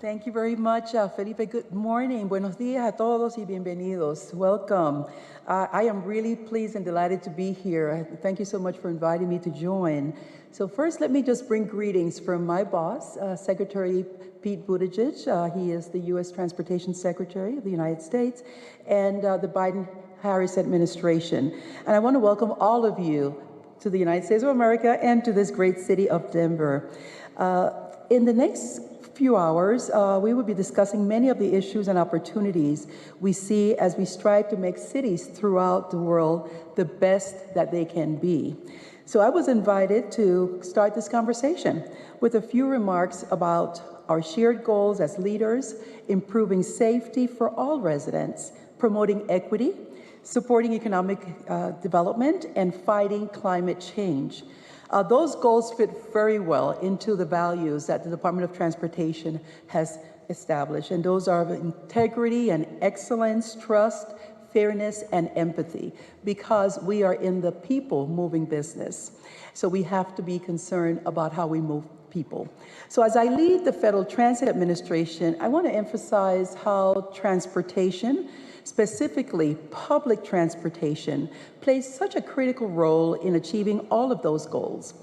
Thank you very much, Felipe. Good morning. Buenos días a todos y bienvenidos. Welcome. I am really pleased and delighted to be here. Thank you so much for inviting me to join. So first, let me just bring greetings from my boss, Secretary Pete Buttigieg. He is the U.S. Transportation Secretary of the United States, and the Biden-Harris administration. And I want to welcome all of you to the United States of America and to this great city of Denver. In the next few hours, we will be discussing many of the issues and opportunities we see as we strive to make cities throughout the world the best that they can be. So I was invited to start this conversation with a few remarks about our shared goals as leaders, improving safety for all residents, promoting equity, supporting economic development, and fighting climate change. Those goals fit very well into the values that the Department of Transportation has established, and those are integrity and excellence, trust, fairness, and empathy, because we are in the people-moving business. So we have to be concerned about how we move people. So as I lead the Federal Transit Administration, I want to emphasize how transportation, specifically public transportation, plays such a critical role in achieving all of those goals.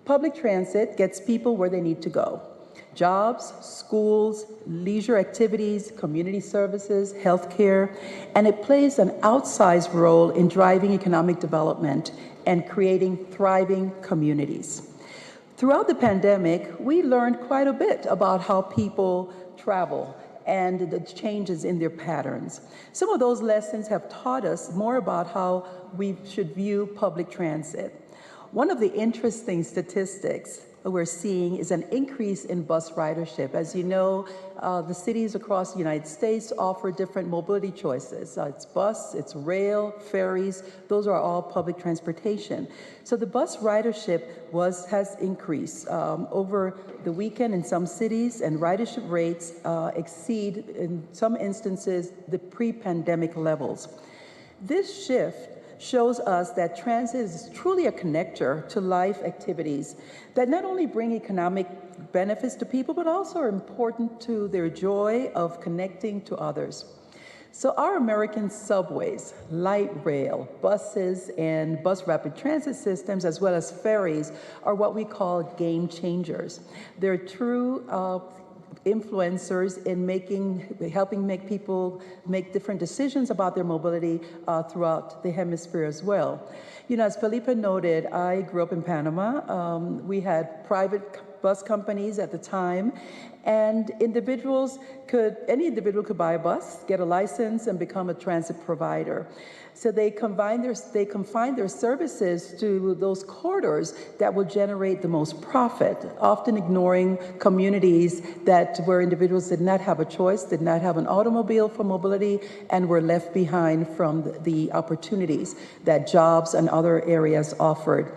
Public transit gets people where they need to go: jobs, schools, leisure activities, community services, healthcare, and it plays an outsized role in driving economic development and creating thriving communities. Throughout the pandemic, we learned quite a bit about how people travel and the changes in their patterns. Some of those lessons have taught us more about how we should view public transit. One of the interesting statistics we're seeing is an increase in bus ridership. As you know, the cities across the United States offer different mobility choices. It's bus, it's rail, ferries, those are all public transportation. So the bus ridership has increased over the weekend in some cities, and ridership rates exceed, in some instances, the pre-pandemic levels. This shift shows us that transit is truly a connector to life activities that not only bring economic benefits to people, but also are important to their joy of connecting to others. So our American subways, light rail, buses, and bus rapid transit systems, as well as ferries, are what we call game changers. They're true influencers in helping make people make different decisions about their mobility throughout the hemisphere as well. You know, as Felipe noted, I grew up in Panama. We had private bus companies at the time, and any individual could buy a bus, get a license, and become a transit provider. So they confine their services to those corridors that will generate the most profit, often ignoring communities where individuals did not have a choice, did not have an automobile for mobility, and were left behind from the opportunities that jobs and other areas offered.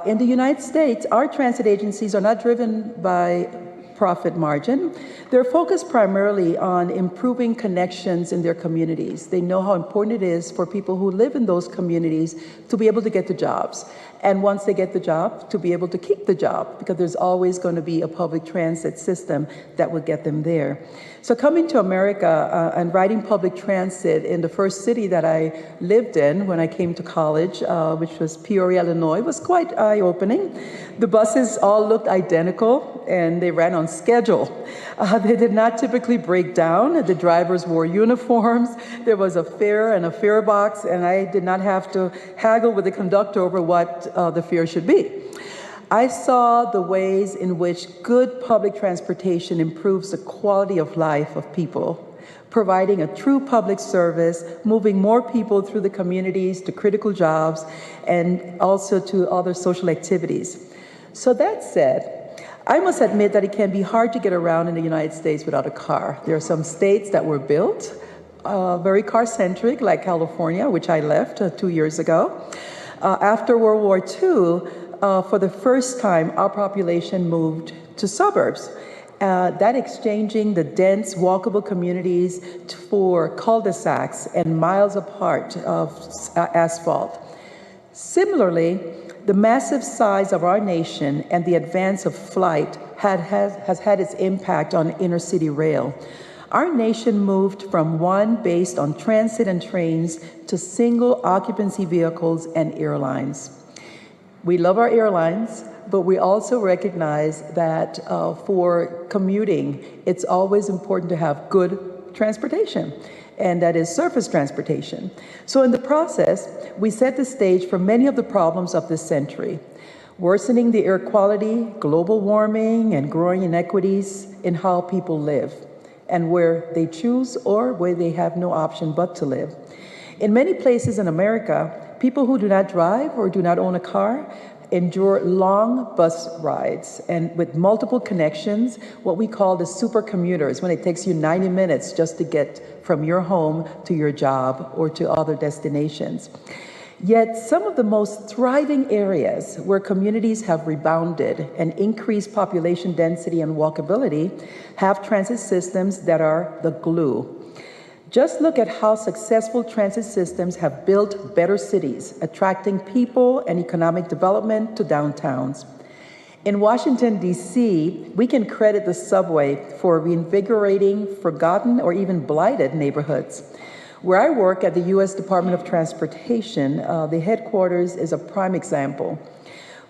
In the United States, our transit agencies are not driven by profit margin. They're focused primarily on improving connections in their communities. They know how important it is for people who live in those communities to be able to get the jobs. And once they get the job, to be able to keep the job, because there's always going to be a public transit system that will get them there. So coming to America and riding public transit in the first city that I lived in when I came to college, which was Peoria, Illinois, was quite eye-opening. The buses all looked identical, and they ran on schedule. They did not typically break down. The drivers wore uniforms. There was a fare and a fare box, and I did not have to haggle with the conductor over what the fare should be. I saw the ways in which good public transportation improves the quality of life of people, providing a true public service, moving more people through the communities to critical jobs and also to other social activities. So that said, I must admit that it can be hard to get around in the United States without a car. There are some states that were built very car-centric, like California, which I left 2 years ago. After World War II, for the first time, our population moved to suburbs. That exchanging the dense, walkable communities for cul-de-sacs and miles apart of asphalt. Similarly, The massive size of our nation and the advance of flight has had its impact on inner city rail. Our nation moved from one based on transit and trains to single occupancy vehicles and airlines. We love our airlines, but we also recognize that for commuting, it's always important to have good transportation, and that is surface transportation. So in the process, we set the stage for many of the problems of this century: worsening the air quality, global warming, and growing inequities in how people live and where they choose or where they have no option but to live. In many places in America, people who do not drive or do not own a car endure long bus rides, and with multiple connections, what we call the super commuters, when it takes you 90 minutes just to get from your home to your job or to other destinations. Yet some of the most thriving areas where communities have rebounded and increased population density and walkability have transit systems that are the glue. Just look at how successful transit systems have built better cities, attracting people and economic development to downtowns. In Washington, D.C., we can credit the subway for reinvigorating forgotten or even blighted neighborhoods. Where I work at the U.S. Department of Transportation, the headquarters is a prime example.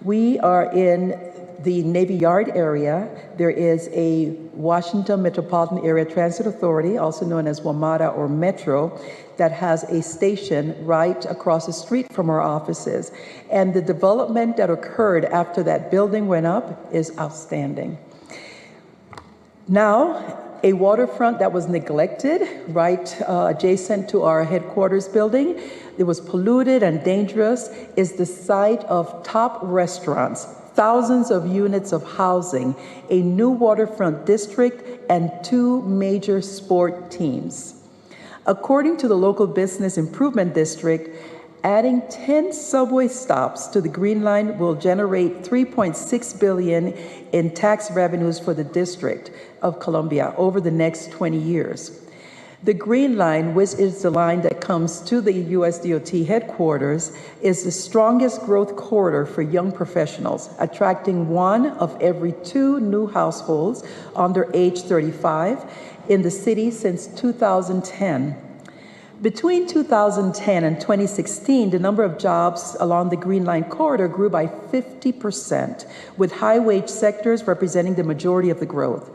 We are in the Navy Yard area. There is a Washington Metropolitan Area Transit Authority, also known as WMATA or Metro, that has a station right across the street from our offices. And the development that occurred after that building went up is outstanding. Now, a waterfront that was neglected right adjacent to our headquarters building, it was polluted and dangerous, is the site of top restaurants, thousands of units of housing, a new waterfront district, and 2 major sport teams. According to the local business improvement district, adding 10 subway stops to the Green Line will generate $3.6 billion in tax revenues for the District of Columbia over the next 20 years. The Green Line, which is the line that comes to the US DOT headquarters, is the strongest growth corridor for young professionals, attracting 1 of every 2 new households under age 35 in the city since 2010. Between 2010 and 2016, the number of jobs along the Green Line corridor grew by 50%, with high-wage sectors representing the majority of the growth.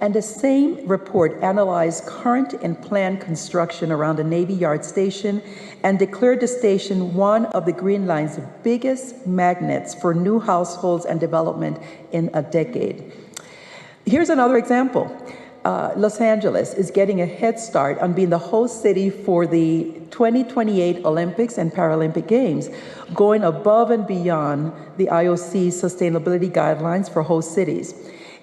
And the same report analyzed current and planned construction around the Navy Yard station and declared the station one of the Green Line's biggest magnets for new households and development in a decade. Here's another example. Los Angeles is getting a head start on being the host city for the 2028 Olympics and Paralympic Games, going above and beyond the IOC's sustainability guidelines for host cities.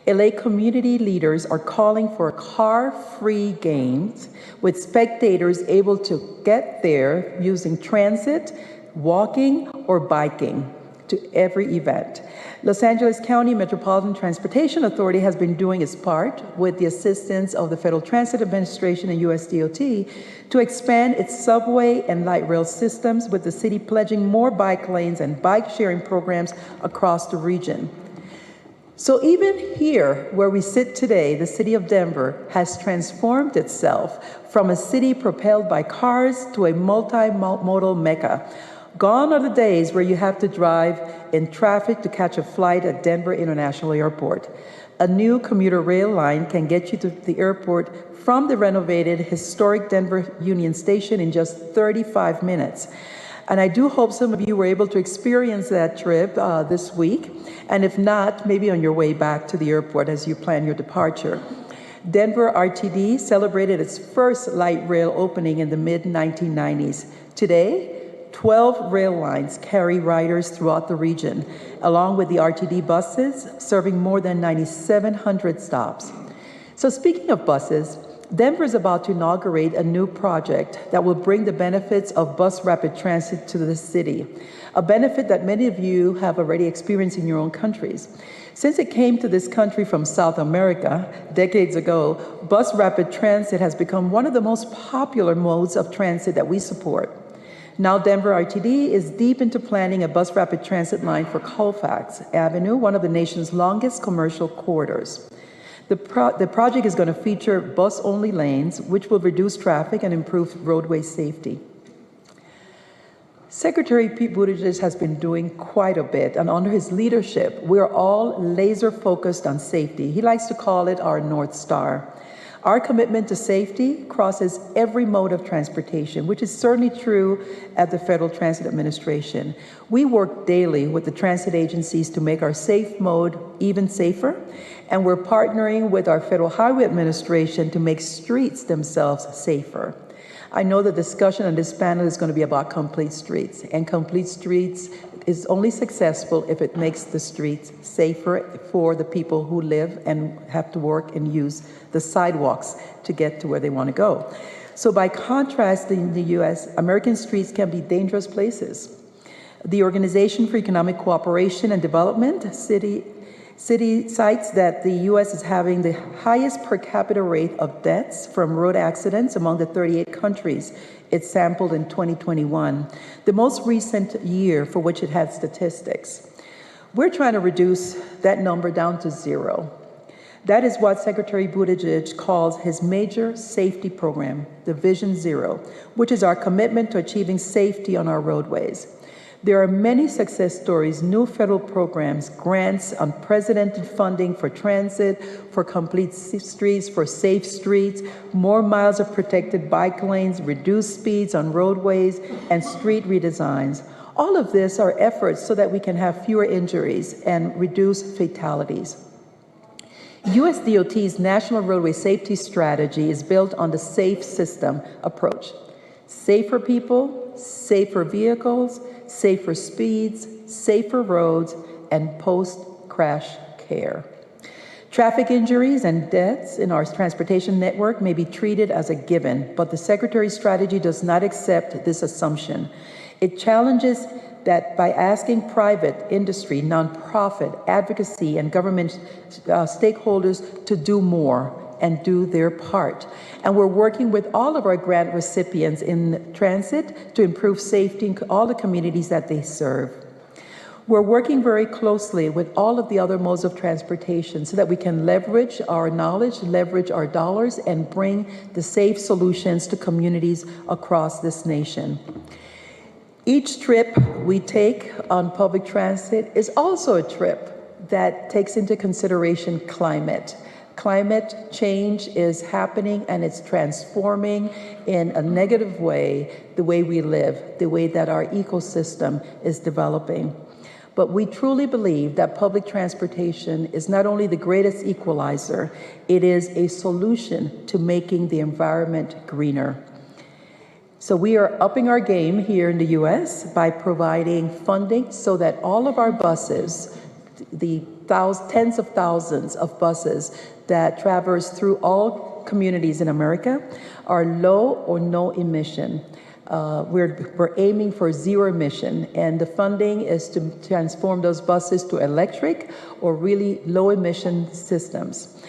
LA community leaders are calling for car-free games, with spectators able to get there using transit, walking, or biking to every event. Los Angeles County Metropolitan Transportation Authority has been doing its part with the assistance of the Federal Transit Administration and US DOT to expand its subway and light rail systems, with the city pledging more bike lanes and bike sharing programs across the region. So even here where we sit today, the city of Denver has transformed itself from a city propelled by cars to a multimodal mecca. Gone are the days where you have to drive in traffic to catch a flight at Denver International Airport. A new commuter rail line can get you to the airport from the renovated historic Denver Union Station in just 35 minutes. And I do hope some of you were able to experience that trip this week. And if not, maybe on your way back to the airport as you plan your departure. Denver RTD celebrated its first light rail opening in the mid-1990s. Today, 12 rail lines carry riders throughout the region, along with the RTD buses, serving more than 9,700 stops. So speaking of buses, Denver is about to inaugurate a new project that will bring the benefits of bus rapid transit to the city, a benefit that many of you have already experienced in your own countries. Since it came to this country from South America decades ago, bus rapid transit has become one of the most popular modes of transit that we support. Now Denver RTD is deep into planning a bus rapid transit line for Colfax Avenue, one of the nation's longest commercial corridors. The project is going to feature bus-only lanes, which will reduce traffic and improve roadway safety. Secretary Pete Buttigieg has been doing quite a bit, and under his leadership, we're all laser focused on safety. He likes to call it our North Star. Our commitment to safety crosses every mode of transportation, which is certainly true at the Federal Transit Administration. We work daily with the transit agencies to make our safe mode even safer, and we're partnering with our Federal Highway Administration to make streets themselves safer. I know the discussion on this panel is going to be about complete streets, and complete streets is only successful if it makes the streets safer for the people who live and have to work and use the sidewalks to get to where they want to go. So by contrast, in the US, American streets can be dangerous places. The Organization for Economic Cooperation and Development, City cites that the U.S. is having the highest per capita rate of deaths from road accidents among the 38 countries it sampled in 2021, the most recent year for which it had statistics. We're trying to reduce that number down to zero. That is what Secretary Buttigieg calls his major safety program, the Vision Zero, which is our commitment to achieving safety on our roadways. There are many success stories, new federal programs, grants, unprecedented funding for transit, for complete streets, for safe streets, more miles of protected bike lanes, reduced speeds on roadways, and street redesigns. All of this are efforts so that we can have fewer injuries and reduce fatalities. US DOT's National Roadway Safety Strategy is built on the SAFE system approach. Safer people, safer vehicles, safer speeds, safer roads, and post-crash care. Traffic injuries and deaths in our transportation network may be treated as a given, but the Secretary's strategy does not accept this assumption. It challenges that by asking private industry, nonprofit, advocacy, and government stakeholders to do more and do their part. And we're working with all of our grant recipients in transit to improve safety in all the communities that they serve. We're working very closely with all of the other modes of transportation so that we can leverage our knowledge, leverage our dollars, and bring the safe solutions to communities across this nation. Each trip we take on public transit is also a trip that takes into consideration climate. Climate change is happening and it's transforming in a negative way the way we live, the way that our ecosystem is developing. But we truly believe that public transportation is not only the greatest equalizer, it is a solution to making the environment greener. So we are upping our game here in the US by providing funding so that all of our buses, the tens of thousands of buses that traverse through all communities in America, are low or no emission. We're aiming for zero emission, and the funding is to transform those buses to electric or really low emission systems.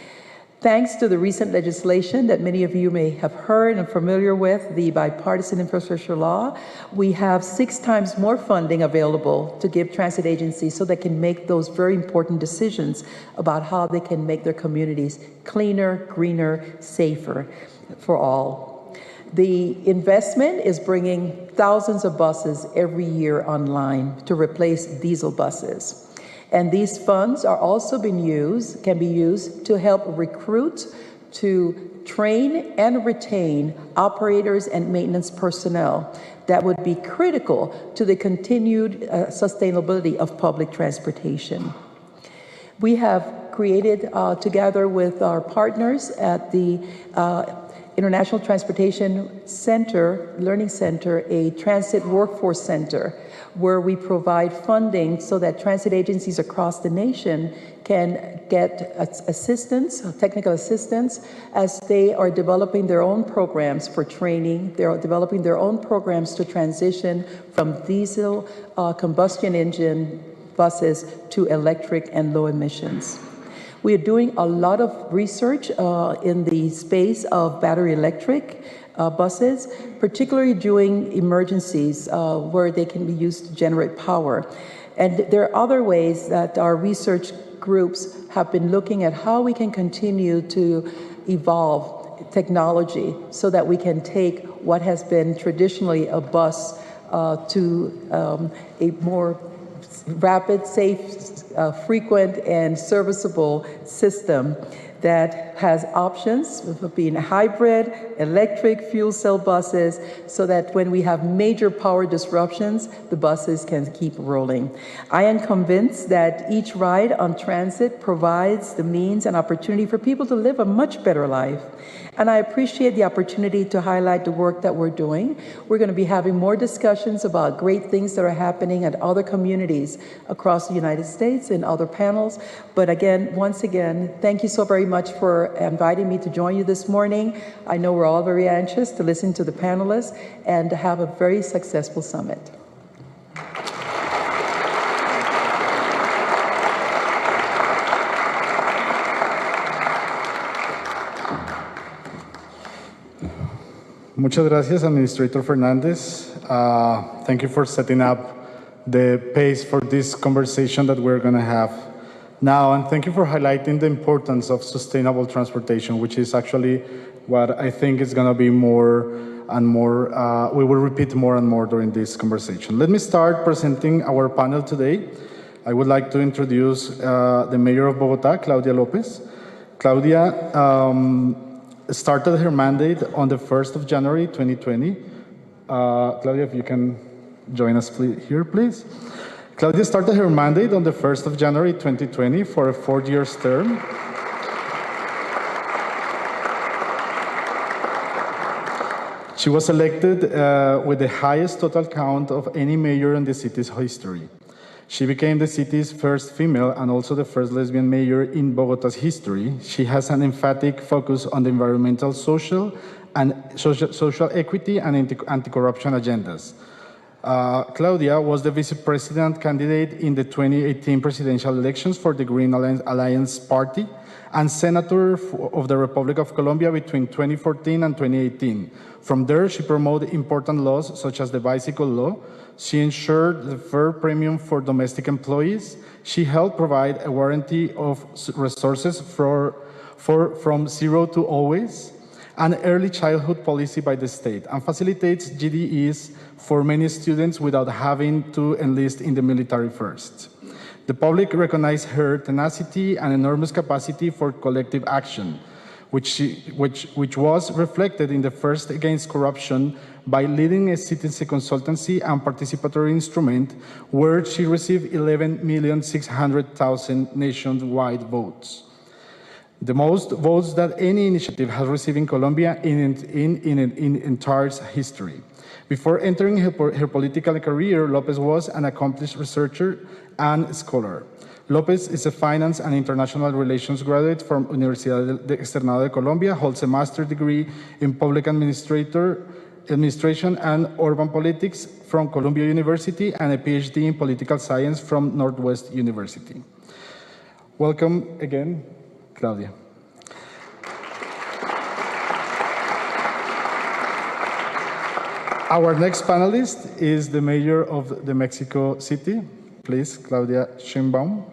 Thanks to the recent legislation that many of you may have heard and familiar with, the Bipartisan Infrastructure Law, we have 6 times more funding available to give transit agencies so they can make those very important decisions about how they can make their communities cleaner, greener, safer for all. The investment is bringing thousands of buses every year online to replace diesel buses. And these funds are also can be used to help recruit, to train and retain operators and maintenance personnel that would be critical to the continued sustainability of public transportation. We have created, together with our partners at the International Transportation Center, Learning Center, a transit workforce center, where we provide funding so that transit agencies across the nation can get assistance, technical assistance, as they are developing their own programs for training. They're developing their own programs to transition from diesel combustion engine buses to electric and low emissions. We are doing a lot of research in the space of battery electric buses, particularly during emergencies where they can be used to generate power. And there are other ways that our research groups have been looking at how we can continue to evolve technology so that we can take what has been traditionally a bus to a more rapid, safe, frequent, and serviceable system that has options of being hybrid, electric, fuel cell buses, so that when we have major power disruptions, the buses can keep rolling. I am convinced that each ride on transit provides the means and opportunity for people to live a much better life. And I appreciate the opportunity to highlight the work that we're doing. We're going to be having more discussions about great things that are happening at other communities across the United States in other panels. But again, once again, thank you so very much for inviting me to join you this morning. I know we're all very anxious to listen to the panelists and to have a very successful summit. Muchas gracias, Administrator Fernandez. Thank you for setting up the pace for this conversation that we're going to have now, and thank you for highlighting the importance of sustainable transportation, which is actually what I think is going to be more and more, we will repeat more and more during this conversation. Let me start presenting our panel today. I would like to introduce the Mayor of Bogotá, Claudia Lopez. Claudia started her mandate on the 1st of January 2020. Claudia, if you can join us here, please. Claudia started her mandate on the 1st of January 2020 for a 4-year term. She was elected with the highest total count of any mayor in the city's history. She became the city's first female and also the first lesbian mayor in Bogotá's history. She has an emphatic focus on the environmental, social equity and anti-corruption agendas. Claudia was the vice president candidate in the 2018 presidential elections for the Green Alliance Party and senator of the Republic of Colombia between 2014 and 2018. From there, she promoted important laws such as the bicycle law. She ensured the fair premium for domestic employees. She helped provide a warranty of resources from zero to always, an early childhood policy by the state, and facilitates GDEs for many students without having to enlist in the military first. The public recognized her tenacity and enormous capacity for collective action, which was reflected in the First Against Corruption by leading a citizenship consultancy and participatory instrument where she received 11,600,000 nationwide votes. The most votes that any initiative has received in Colombia in entire history. Before entering her political career, Lopez was an accomplished researcher and scholar. Lopez is a finance and international relations graduate from Universidad Externado de Colombia, holds a master's degree in public administration and urban politics from Columbia University and a PhD in political science from Northwest University. Welcome again, Claudia. Our next panelist is the mayor of the Mexico City. Please, Claudia Sheinbaum.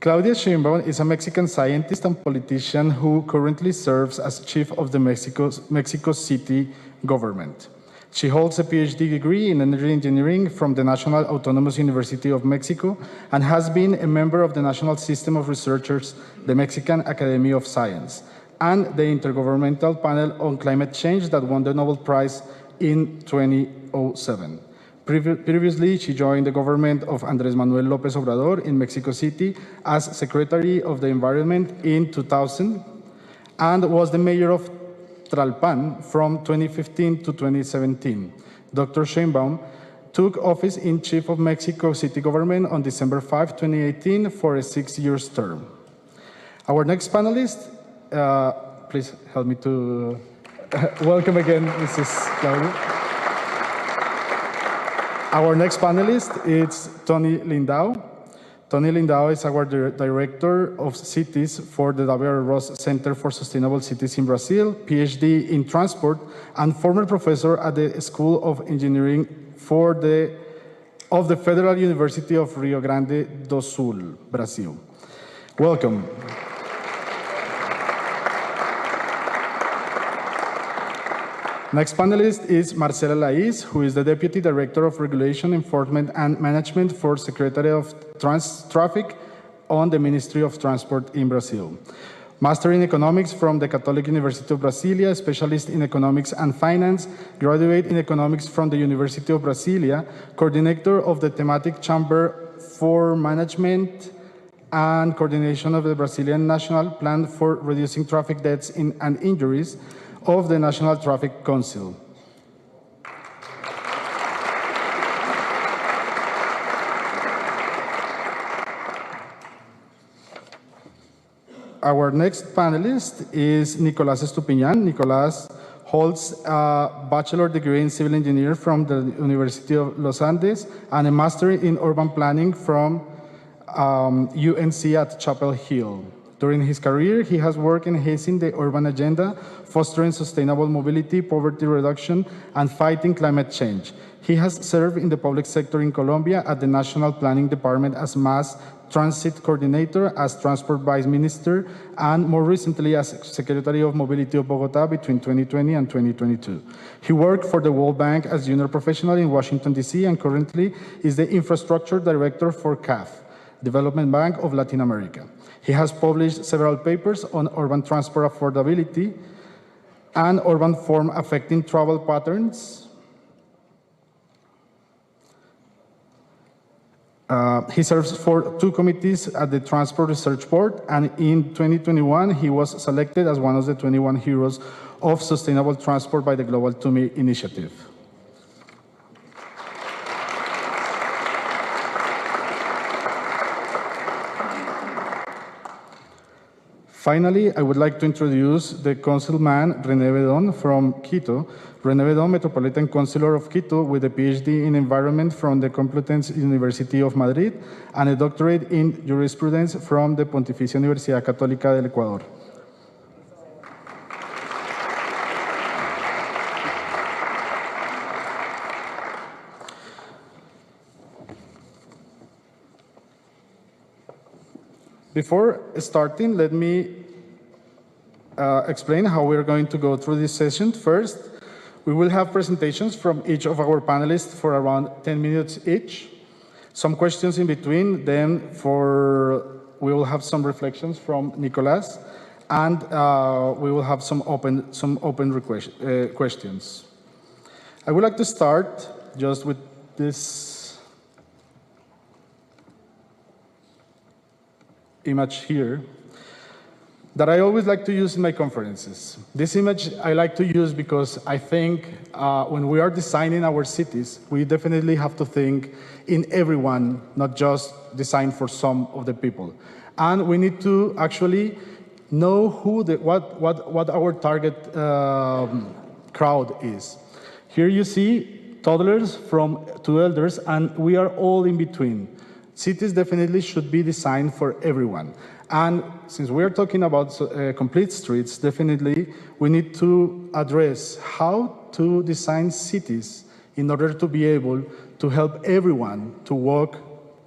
Claudia Sheinbaum is a Mexican scientist and politician who currently serves as chief of the Mexico City government. She holds a PhD degree in energy engineering from the National Autonomous University of Mexico and has been a member of the National System of Researchers, the Mexican Academy of Science, and the Intergovernmental Panel on Climate Change that won the Nobel Prize in 2007. Previously, she joined the government of Andrés Manuel López Obrador in Mexico City as Secretary of the Environment in 2000 and was the mayor of Tlalpan from 2015 to 2017. Dr. Sheinbaum took office in Chief of Mexico City Government on December 5, 2018 for a 6-year term. Our next panelist, please help me to welcome again Mrs. Claudia. Our next panelist is Tony Lindau. Tony Lindau is our Director of Cities for the W.R. Ross Center for Sustainable Cities in Brazil, PhD in Transport, and former professor at the School of Engineering of the Federal University of Rio Grande do Sul, Brazil. Welcome. Next panelist is Marcela Laiz, who is the Deputy Director of Regulation, Enforcement, and Management for Secretary of Traffic on the Ministry of Transport in Brazil. Master in Economics from the Catholic University of Brasilia, Specialist in Economics and Finance, Graduate in Economics from the University of Brasilia, Coordinator of the Thematic Chamber for Management and Coordination of the Brazilian National Plan for Reducing Traffic Deaths and Injuries of the National Traffic Council. Our next panelist is Nicolás Estupiñán. Nicolás holds a bachelor's degree in civil engineering from the University of Los Andes and a master in urban planning from UNC at Chapel Hill. During his career, he has worked enhancing the urban agenda, fostering sustainable mobility, poverty reduction, and fighting climate change. He has served in the public sector in Colombia at the National Planning Department as Mass Transit Coordinator, as Transport Vice Minister, and more recently as Secretary of Mobility of Bogota between 2020 and 2022. He worked for the World Bank as junior professional in Washington, D.C., and currently is the Infrastructure Director for CAF, Development Bank of Latin America. He has published several papers on urban transport affordability and urban form affecting travel patterns. He serves for 2 committees at the Transport Research Board, and in 2021, he was selected as one of the 21 heroes of sustainable transport by the Global TUMI Initiative. Finally, I would like to introduce the councilman, René Bedón from Quito. René Bedón, Metropolitan Councilor of Quito with a PhD in Environment from the Complutense University of Madrid and a doctorate in Jurisprudence from the Pontificia Universidad Católica del Ecuador. Before starting, let me explain how we're going to go through this session. First, we will have presentations from each of our panelists for around 10 minutes each. Some questions in between, then we will have some reflections from Nicolás, and we will have some open questions. I would like to start just with this image here that I always like to use in my conferences. This image I like to use because I think when we are designing our cities, we definitely have to think in everyone, not just design for some of the people. And we need to actually know what our target crowd is. Here you see toddlers to elders, and we are all in between. Cities definitely should be designed for everyone. And since we are talking about complete streets, definitely we need to address how to design cities in order to be able to help everyone to walk,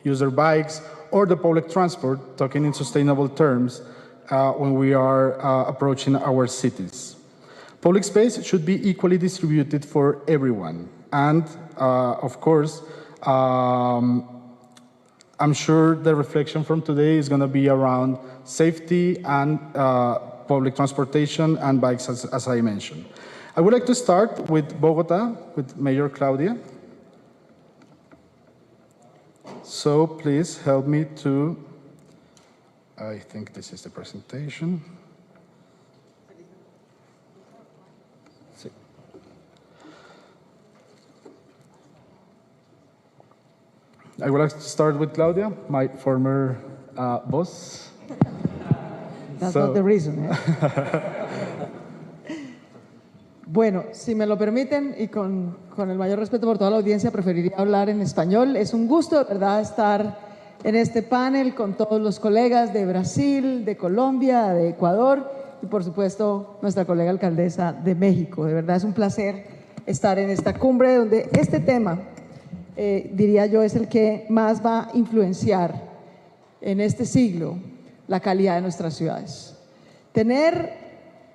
use their bikes, or the public transport, talking in sustainable terms, when we are approaching our cities. Public space should be equally distributed for everyone. And of course, I'm sure the reflection from today is going to be around safety and public transportation and bikes, as I mentioned. I would like to start with Bogota, with Mayor Claudia. So please help me to, I think this is the presentation. I would like to start with Claudia, my former boss. That's not the reason, ¿eh? Bueno, si me lo permiten y con el mayor respeto por toda la audiencia, preferiría hablar en español. Es un gusto, de verdad, estar en este panel con todos los colegas de Brasil, de Colombia, de Ecuador y, por supuesto, nuestra colega alcaldesa de México. De verdad es un placer estar en esta cumbre donde este tema, diría yo, es el que más va a influenciar en este siglo la calidad de nuestras ciudades. Tener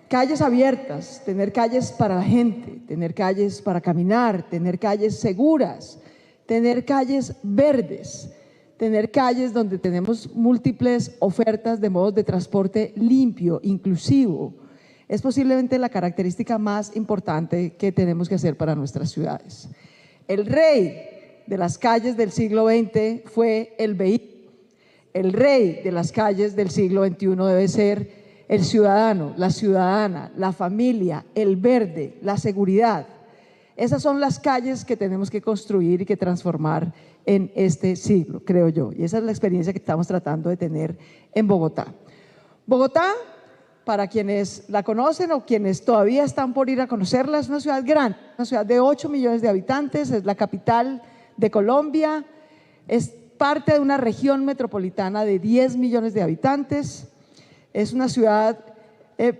calles abiertas, tener calles para la gente, tener calles para caminar, tener calles seguras, tener calles verdes, tener calles donde tenemos múltiples ofertas de modos de transporte limpio, inclusivo, es posiblemente la característica más importante que tenemos que hacer para nuestras ciudades. El rey de las calles del siglo XX fue el vehículo. El rey de las calles del siglo XXI debe ser el ciudadano, la ciudadana, la familia, el verde, la seguridad. Esas son las calles que tenemos que construir y que transformar en este siglo, creo yo. Y esa es la experiencia que estamos tratando de tener en Bogotá. Bogotá, para quienes la conocen o quienes todavía están por ir a conocerla, es una ciudad grande, una ciudad de 8 millones de habitantes, es la capital de Colombia, es parte de una región metropolitana de 10 millones de habitantes, es una ciudad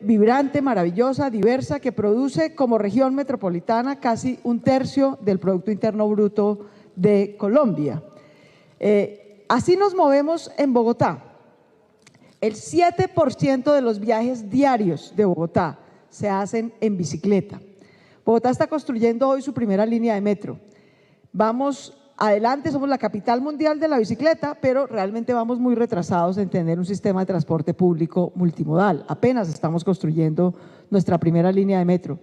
vibrante, maravillosa, diversa, que produce como región metropolitana casi 1/3 del Producto Interno Bruto de Colombia. Así nos movemos en Bogotá. El 7% de los viajes diarios de Bogotá se hacen en bicicleta. Bogotá está construyendo hoy su primera línea de metro. Vamos adelante, somos la capital mundial de la bicicleta, pero realmente vamos muy retrasados en tener un sistema de transporte público multimodal. Apenas estamos construyendo nuestra primera línea de metro.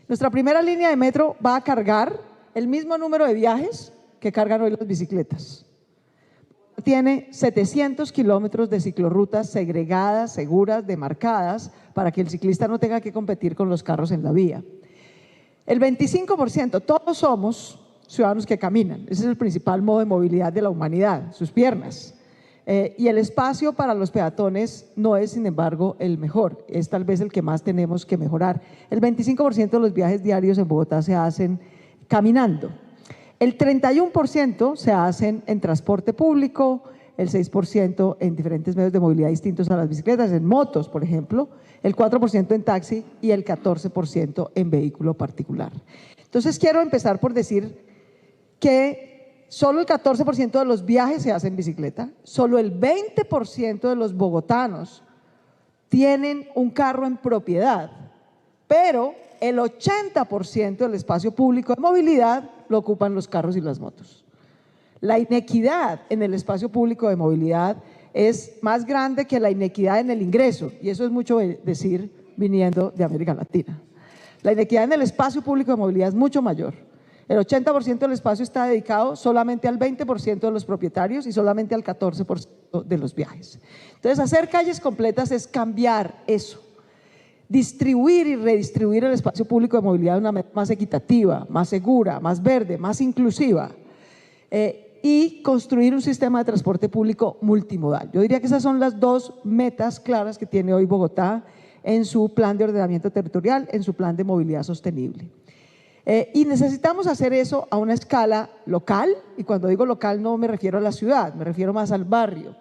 Nuestra primera línea de metro va a cargar el mismo número de viajes que cargan hoy las bicicletas. Tiene 700 kilómetros de ciclorrutas segregadas, seguras, demarcadas, para que el ciclista no tenga que competir con los carros en la vía. El 25%, todos somos ciudadanos que caminan. Ese es el principal modo de movilidad de la humanidad, sus piernas. Y el espacio para los peatones no es, sin embargo, el mejor. Es tal vez el que más tenemos que mejorar. El 25% de los viajes diarios en Bogotá se hacen caminando. El 31% se hacen en transporte público, el 6% en diferentes medios de movilidad distintos a las bicicletas, en motos, por ejemplo, el 4% en taxi y el 14% en vehículo particular. Entonces, quiero empezar por decir que solo el 14% de los viajes se hacen en bicicleta, solo el 20% de los bogotanos tienen un carro en propiedad, pero el 80% del espacio público de movilidad lo ocupan los carros y las motos. La inequidad en el espacio público de movilidad es más grande que la inequidad en el ingreso, y eso es mucho decir viniendo de América Latina. La inequidad en el espacio público de movilidad es mucho mayor. El 80% del espacio está dedicado solamente al 20% de los propietarios y solamente al 14% de los viajes. Entonces, hacer calles completas es cambiar eso. Distribuir y redistribuir el espacio público de movilidad de una manera más equitativa, más segura, más verde, más inclusiva y construir un sistema de transporte público multimodal. Yo diría que esas son las dos metas claras que tiene hoy Bogotá en su plan de ordenamiento territorial, en su plan de movilidad sostenible. Y necesitamos hacer eso a una escala local, y cuando digo local no me refiero a la ciudad, me refiero más al barrio,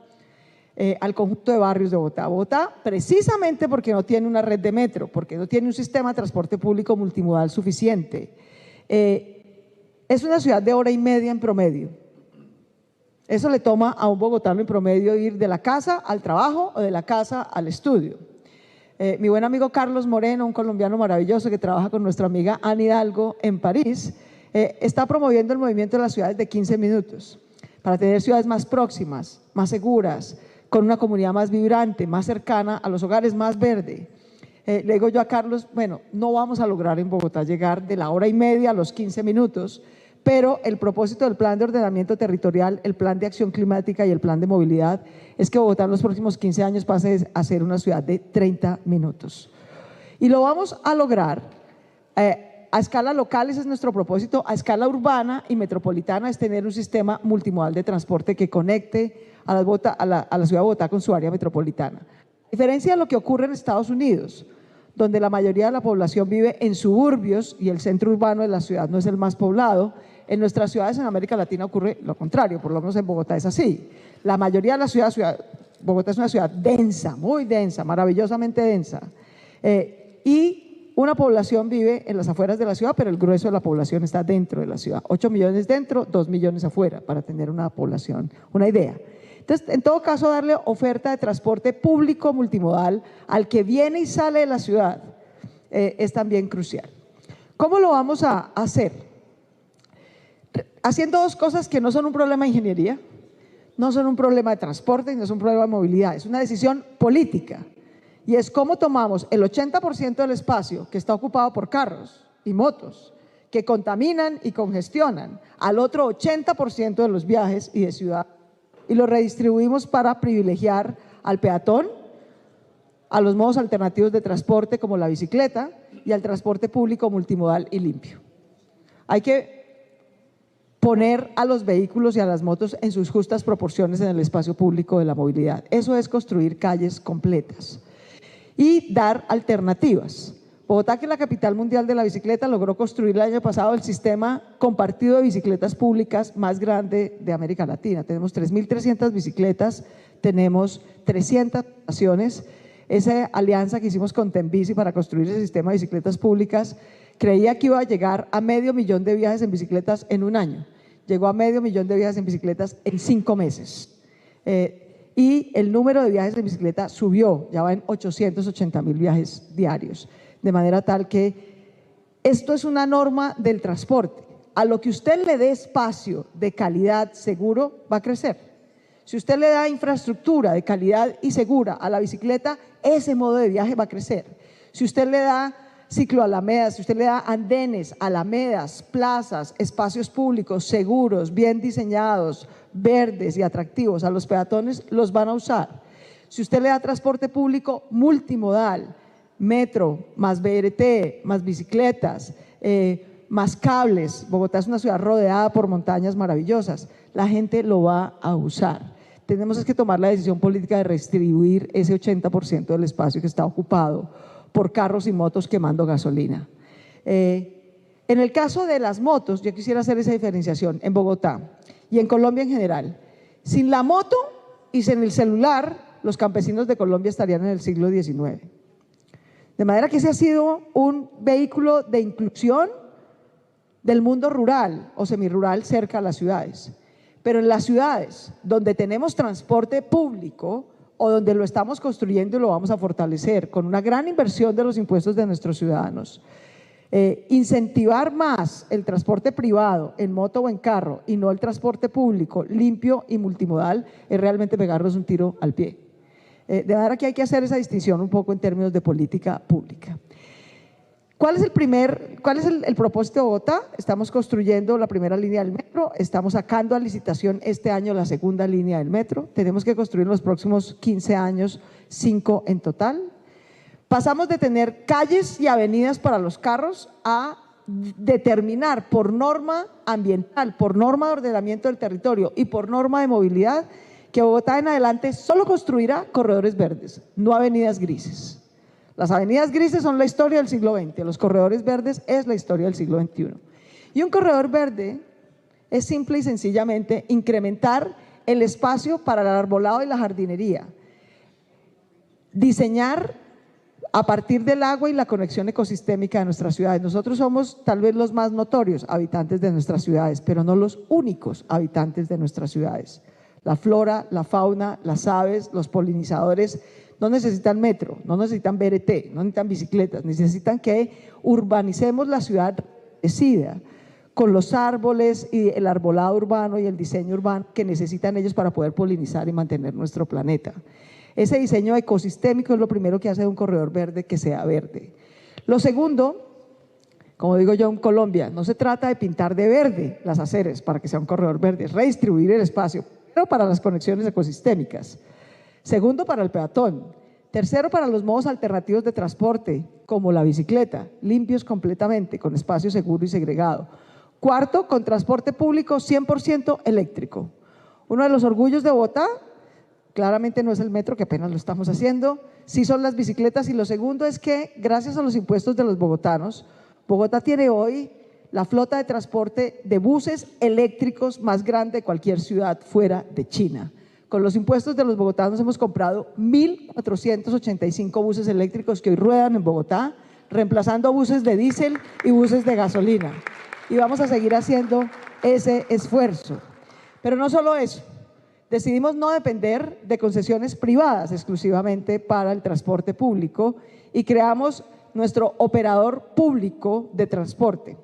al conjunto de barrios de Bogotá. Bogotá, precisamente porque no tiene una red de metro, porque no tiene un sistema de transporte público multimodal suficiente, es una ciudad de 1:30 en promedio. Eso le toma a un bogotano en promedio ir de la casa al trabajo o de la casa al estudio. Mi buen amigo Carlos Moreno, un colombiano maravilloso que trabaja con nuestra amiga Anne Hidalgo en París, está promoviendo el movimiento de las ciudades de 15 minutos para tener ciudades más próximas, más seguras, con una comunidad más vibrante, más cercana a los hogares, más verde. Le digo yo a Carlos, bueno, no vamos a lograr en Bogotá llegar de la 1:30 a los 15 minutos, pero el propósito del plan de ordenamiento territorial, el plan de acción climática y el plan de movilidad es que Bogotá en los próximos 15 años pase a ser una ciudad de 30 minutos. Y lo vamos a lograr A escala local, ese es nuestro propósito. A escala urbana y metropolitana es tener un sistema multimodal de transporte que conecte a la ciudad de Bogotá con su área metropolitana. A diferencia de lo que ocurre en Estados Unidos, donde la mayoría de la población vive en suburbios y el centro urbano de la ciudad no es el más poblado, en nuestras ciudades en América Latina ocurre lo contrario, por lo menos en Bogotá es así. La mayoría de la Bogotá es una ciudad densa, muy densa, maravillosamente densa, y una población vive en las afueras de la ciudad, pero el grueso de la población está dentro de la ciudad. 8 millones dentro, 2 millones afuera, para tener una población, una idea. Entonces, en todo caso, darle oferta de transporte público multimodal al que viene y sale de la ciudad es también crucial. ¿Cómo lo vamos a hacer? Haciendo dos cosas que no son un problema de ingeniería, no son un problema de transporte y no es un problema de movilidad, es una decisión política. Y es cómo tomamos el 80% del espacio que está ocupado por carros y motos, que contaminan y congestionan, al otro 80% de los viajes y de ciudad, y lo redistribuimos para privilegiar al peatón, a los modos alternativos de transporte como la bicicleta y al transporte público multimodal y limpio. Hay que poner a los vehículos y a las motos en sus justas proporciones en el espacio público de la movilidad. Eso es construir calles completas y dar alternativas. Bogotá, que es la capital mundial de la bicicleta, logró construir el año pasado el sistema compartido de bicicletas públicas más grande de América Latina. Tenemos 3.300 bicicletas, tenemos 300 estaciones. Esa alianza que hicimos con Tembici para construir ese sistema de bicicletas públicas, creía que iba a llegar a 500.000 de viajes en bicicletas en un año. Llegó a 500.000 de viajes en bicicletas en 5 meses. Y el número de viajes en bicicleta subió, ya va en 880.000 viajes diarios. De manera tal que esto es una norma del transporte. A lo que usted le dé espacio de calidad seguro, va a crecer. Si usted le da infraestructura de calidad y segura a la bicicleta, ese modo de viaje va a crecer. Si usted le da cicloalamedas, si usted le da andenes, alamedas, plazas, espacios públicos seguros, bien diseñados, verdes y atractivos a los peatones, los van a usar. Si usted le da transporte público multimodal, metro, más BRT, más bicicletas, más cables. Bogotá es una ciudad rodeada por montañas maravillosas. La gente lo va a usar. Tenemos que tomar la decisión política de redistribuir ese 80% del espacio que está ocupado por carros y motos quemando gasolina. En el caso de las motos, yo quisiera hacer esa diferenciación en Bogotá y en Colombia en general. Sin la moto y sin el celular, los campesinos de Colombia estarían en el siglo XIX. De manera que ese ha sido un vehículo de inclusión del mundo rural o semirural cerca a las ciudades. Pero en las ciudades donde tenemos transporte público o donde lo estamos construyendo y lo vamos a fortalecer con una gran inversión de los impuestos de nuestros ciudadanos, incentivar más el transporte privado en moto o en carro y no el transporte público limpio y multimodal es realmente pegarnos un tiro al pie. De manera que hay que hacer esa distinción un poco en términos de política pública. ¿Cuál es el propósito de Bogotá? Estamos construyendo la primera línea del metro, estamos sacando a licitación este año la segunda línea del metro, tenemos que construir en los próximos 15 años 5 en total. Pasamos de tener calles y avenidas para los carros a determinar por norma ambiental, por norma de ordenamiento del territorio y por norma de movilidad que Bogotá en adelante solo construirá corredores verdes, no avenidas grises. Las avenidas grises son la historia del siglo XX, los corredores verdes es la historia del siglo XXI. Y un corredor verde es simple y sencillamente incrementar el espacio para el arbolado y la jardinería, diseñar a partir del agua y la conexión ecosistémica de nuestras ciudades. Nosotros somos tal vez los más notorios habitantes de nuestras ciudades, pero no los únicos habitantes de nuestras ciudades. La flora, la fauna, las aves, los polinizadores no necesitan metro, no necesitan BRT, no necesitan bicicletas, necesitan que urbanicemos la ciudad decida con los árboles y el arbolado urbano y el diseño urbano que necesitan ellos para poder polinizar y mantener nuestro planeta. Ese diseño ecosistémico es lo primero que hace un corredor verde que sea verde. Lo segundo, como digo yo en Colombia, no se trata de pintar de verde las aceras para que sea un corredor verde, es redistribuir el espacio, pero para las conexiones ecosistémicas. Segundo, para el peatón. Tercero, para los modos alternativos de transporte, como la bicicleta, limpios completamente, con espacio seguro y segregado. Cuarto, con transporte público 100% eléctrico. Uno de los orgullos de Bogotá, claramente no es el metro, que apenas lo estamos haciendo, sí son las bicicletas, y lo segundo es que, gracias a los impuestos de los bogotanos, Bogotá tiene hoy la flota de transporte de buses eléctricos más grande de cualquier ciudad fuera de China. Con los impuestos de los bogotanos hemos comprado 1.485 buses eléctricos que hoy ruedan en Bogotá, reemplazando buses de diésel y buses de gasolina. Y vamos a seguir haciendo ese esfuerzo. Pero no solo eso, decidimos no depender de concesiones privadas exclusivamente para el transporte público y creamos nuestro operador público de transporte.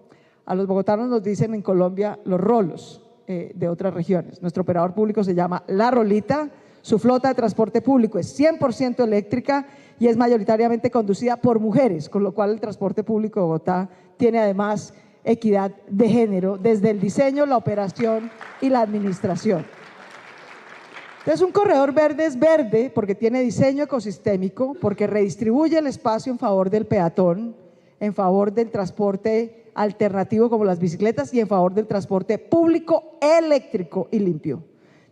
A los bogotanos nos dicen en Colombia los rolos de otras regiones. Nuestro operador público se llama La Rolita, su flota de transporte público es 100% eléctrica y es mayoritariamente conducida por mujeres, con lo cual el transporte público de Bogotá tiene además equidad de género desde el diseño, la operación y la administración. Entonces, un corredor verde es verde porque tiene diseño ecosistémico, porque redistribuye el espacio en favor del peatón, en favor del transporte alternativo como las bicicletas y en favor del transporte público eléctrico y limpio.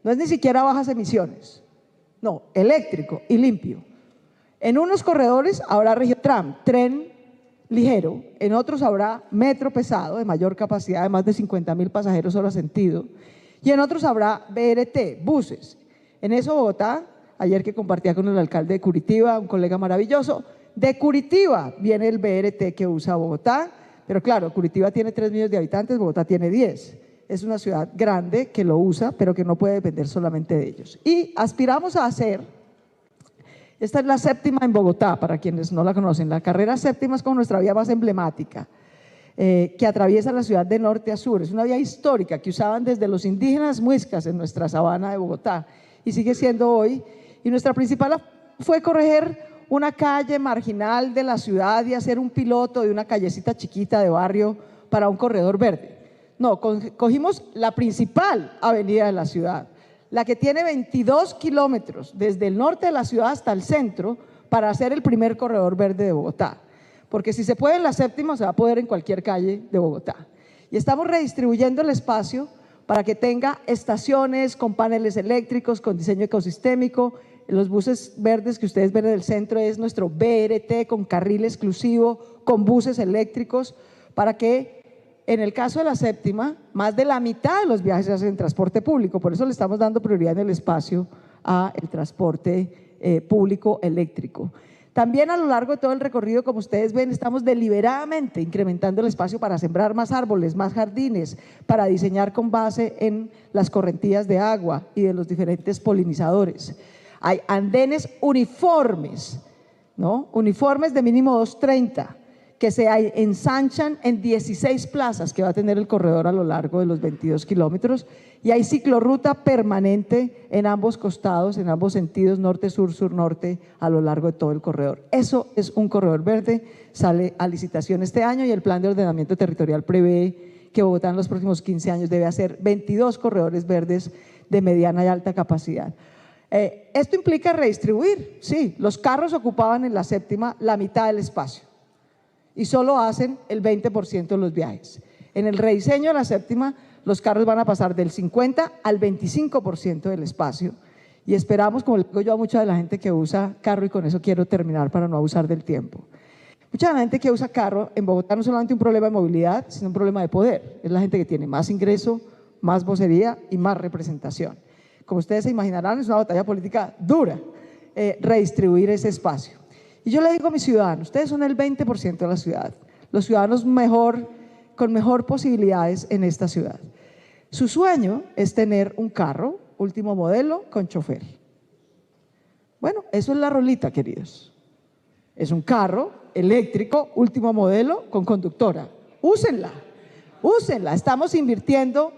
No es ni siquiera bajas emisiones, no, eléctrico y limpio. En unos corredores habrá Regiotram, tren ligero, en otros habrá metro pesado de mayor capacidad de más de 50.000 pasajeros hora sentido y en otros habrá BRT, buses. En eso Bogotá, ayer que compartía con el alcalde de Curitiba, un colega maravilloso, de Curitiba viene el BRT que usa Bogotá, pero claro, Curitiba tiene 3 millones de habitantes, Bogotá tiene 10. Es una ciudad grande que lo usa, pero que no puede depender solamente de ellos. Y aspiramos a hacer, esta es la séptima en Bogotá, para quienes no la conocen, la carrera séptima es como nuestra vía más emblemática, que atraviesa la ciudad de norte a sur. Es una vía histórica que usaban desde los indígenas muiscas en nuestra sabana de Bogotá y sigue siendo hoy. Y nuestra principal fue correr una calle marginal de la ciudad y hacer un piloto de una callecita chiquita de barrio para un corredor verde. No, cogimos la principal avenida de la ciudad, la que tiene 22 kilómetros desde el norte de la ciudad hasta el centro para hacer el primer corredor verde de Bogotá. Porque si se puede en la séptima, se va a poder en cualquier calle de Bogotá. Y estamos redistribuyendo el espacio para que tenga estaciones con paneles eléctricos, con diseño ecosistémico. Los buses verdes que ustedes ven en el centro es nuestro BRT con carril exclusivo, con buses eléctricos, para que en el caso de la séptima, más de la mitad de los viajes se hacen en transporte público. Por eso le estamos dando prioridad en el espacio al transporte público eléctrico. También a lo largo de todo el recorrido, como ustedes ven, estamos deliberadamente incrementando el espacio para sembrar más árboles, más jardines, para diseñar con base en las correntías de agua y de los diferentes polinizadores. Hay andenes uniformes, ¿no? Uniformes de mínimo 230, que se ensanchan en 16 plazas que va a tener el corredor a lo largo de los 22 kilómetros, y hay ciclorruta permanente en ambos costados, en ambos sentidos, norte-sur, sur-norte, a lo largo de todo el corredor. Eso es un corredor verde, sale a licitación este año y el plan de ordenamiento territorial prevé que Bogotá en los próximos 15 años debe hacer 22 corredores verdes de mediana y alta capacidad. Esto implica redistribuir, sí, los carros ocupaban en la séptima la mitad del espacio y solo hacen el 20% de los viajes. En el rediseño de la séptima, los carros van a pasar del 50 al 25% del espacio y esperamos, como le digo yo a mucha de la gente que usa carro, y con eso quiero terminar para no abusar del tiempo. Mucha de la gente que usa carro en Bogotá no es solamente un problema de movilidad, sino un problema de poder. Es la gente que tiene más ingreso, más vocería y más representación. Como ustedes se imaginarán, es una batalla política dura redistribuir ese espacio. Y yo le digo a mis ciudadanos, ustedes son el 20% de la ciudad, los ciudadanos con mejor posibilidades en esta ciudad. Su sueño es tener un carro, último modelo, con chofer. Bueno, eso es la Rolita, queridos. Es un carro eléctrico, último modelo, con conductora. Úsenla, úsenla. Estamos invirtiendo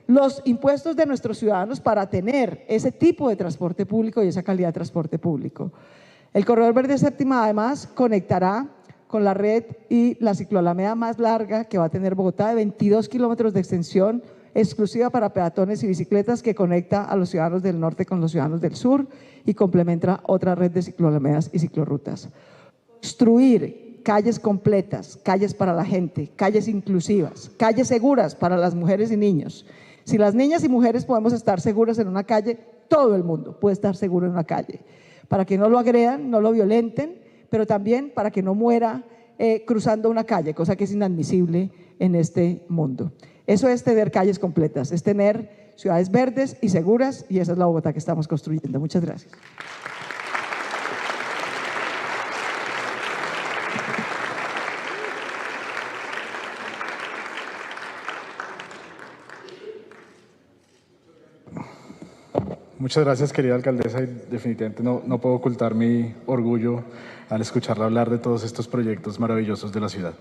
los impuestos de nuestros ciudadanos para tener ese tipo de transporte público y esa calidad de transporte público. El corredor verde séptima además conectará con la red y la cicloalameda más larga que va a tener Bogotá, de 22 kilómetros de extensión, exclusiva para peatones y bicicletas que conecta a los ciudadanos del norte con los ciudadanos del sur y complementa otra red de cicloalamedas y ciclorrutas. Construir calles completas, calles para la gente, calles inclusivas, calles seguras para las mujeres y niños. Si las niñas y mujeres podemos estar seguras en una calle, todo el mundo puede estar seguro en una calle, para que no lo agredan, no lo violenten, pero también para que no muera cruzando una calle, cosa que es inadmisible en este mundo. Eso es tener calles completas, es tener ciudades verdes y seguras, y esa es la Bogotá que estamos construyendo. Muchas gracias. Muchas gracias, querida alcaldesa, y definitivamente no puedo ocultar mi orgullo al escucharla hablar de todos estos proyectos maravillosos de la ciudad.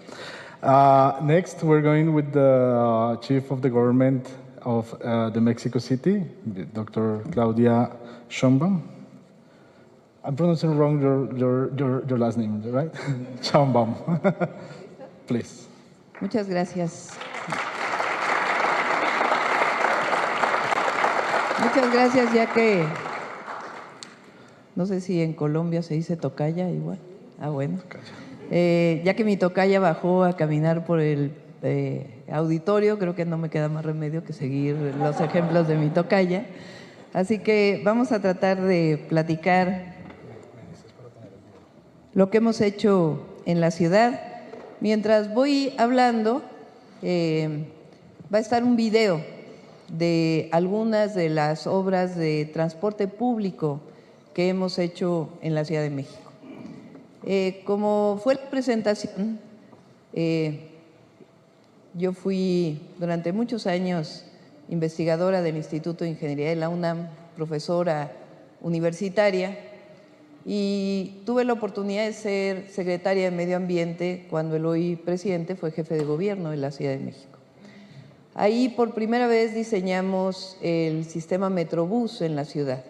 Next, we're going with the Chief of the Government of the Mexico City, Dr. Claudia Sheinbaum. I'm pronouncing wrong your last name, right? Sheinbaum. Please. Muchas gracias. Muchas gracias, ya que no sé si en Colombia se dice tocaya igual. Bueno. Ya que mi tocaya bajó a caminar por el auditorio, creo que no me queda más remedio que seguir los ejemplos de mi tocaya. Así que vamos a tratar de platicar lo que hemos hecho en la ciudad. Mientras voy hablando, va a estar un video de algunas de las obras de transporte público que hemos hecho en la Ciudad de México. Como fue la presentación, yo fui durante muchos años investigadora del Instituto de Ingeniería de la UNAM, profesora universitaria, y tuve la oportunidad de ser secretaria de Medio Ambiente cuando el hoy presidente fue jefe de gobierno de la Ciudad de México. Ahí por primera vez diseñamos el sistema Metrobús en la ciudad,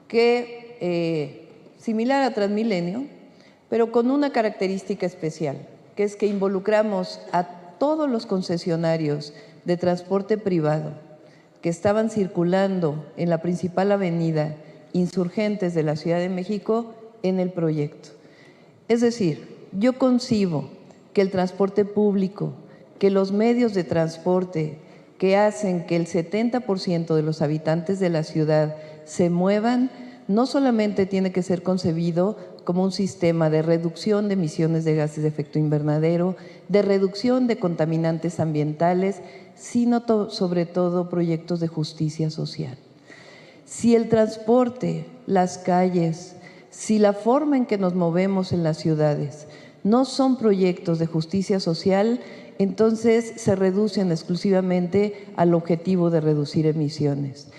que similar a Transmilenio, pero con una característica especial, que es que involucramos a todos los concesionarios de transporte privado que estaban circulando en la principal avenida Insurgentes de la Ciudad de México en el proyecto. Es decir, yo concibo que el transporte público, que los medios de transporte que hacen que el 70% de los habitantes de la ciudad se muevan, no solamente tiene que ser concebido como un sistema de reducción de emisiones de gases de efecto invernadero, de reducción de contaminantes ambientales, sino sobre todo proyectos de justicia social. Si el transporte, las calles, si la forma en que nos movemos en las ciudades no son proyectos de justicia social, entonces se reducen exclusivamente al objetivo de reducir emisiones.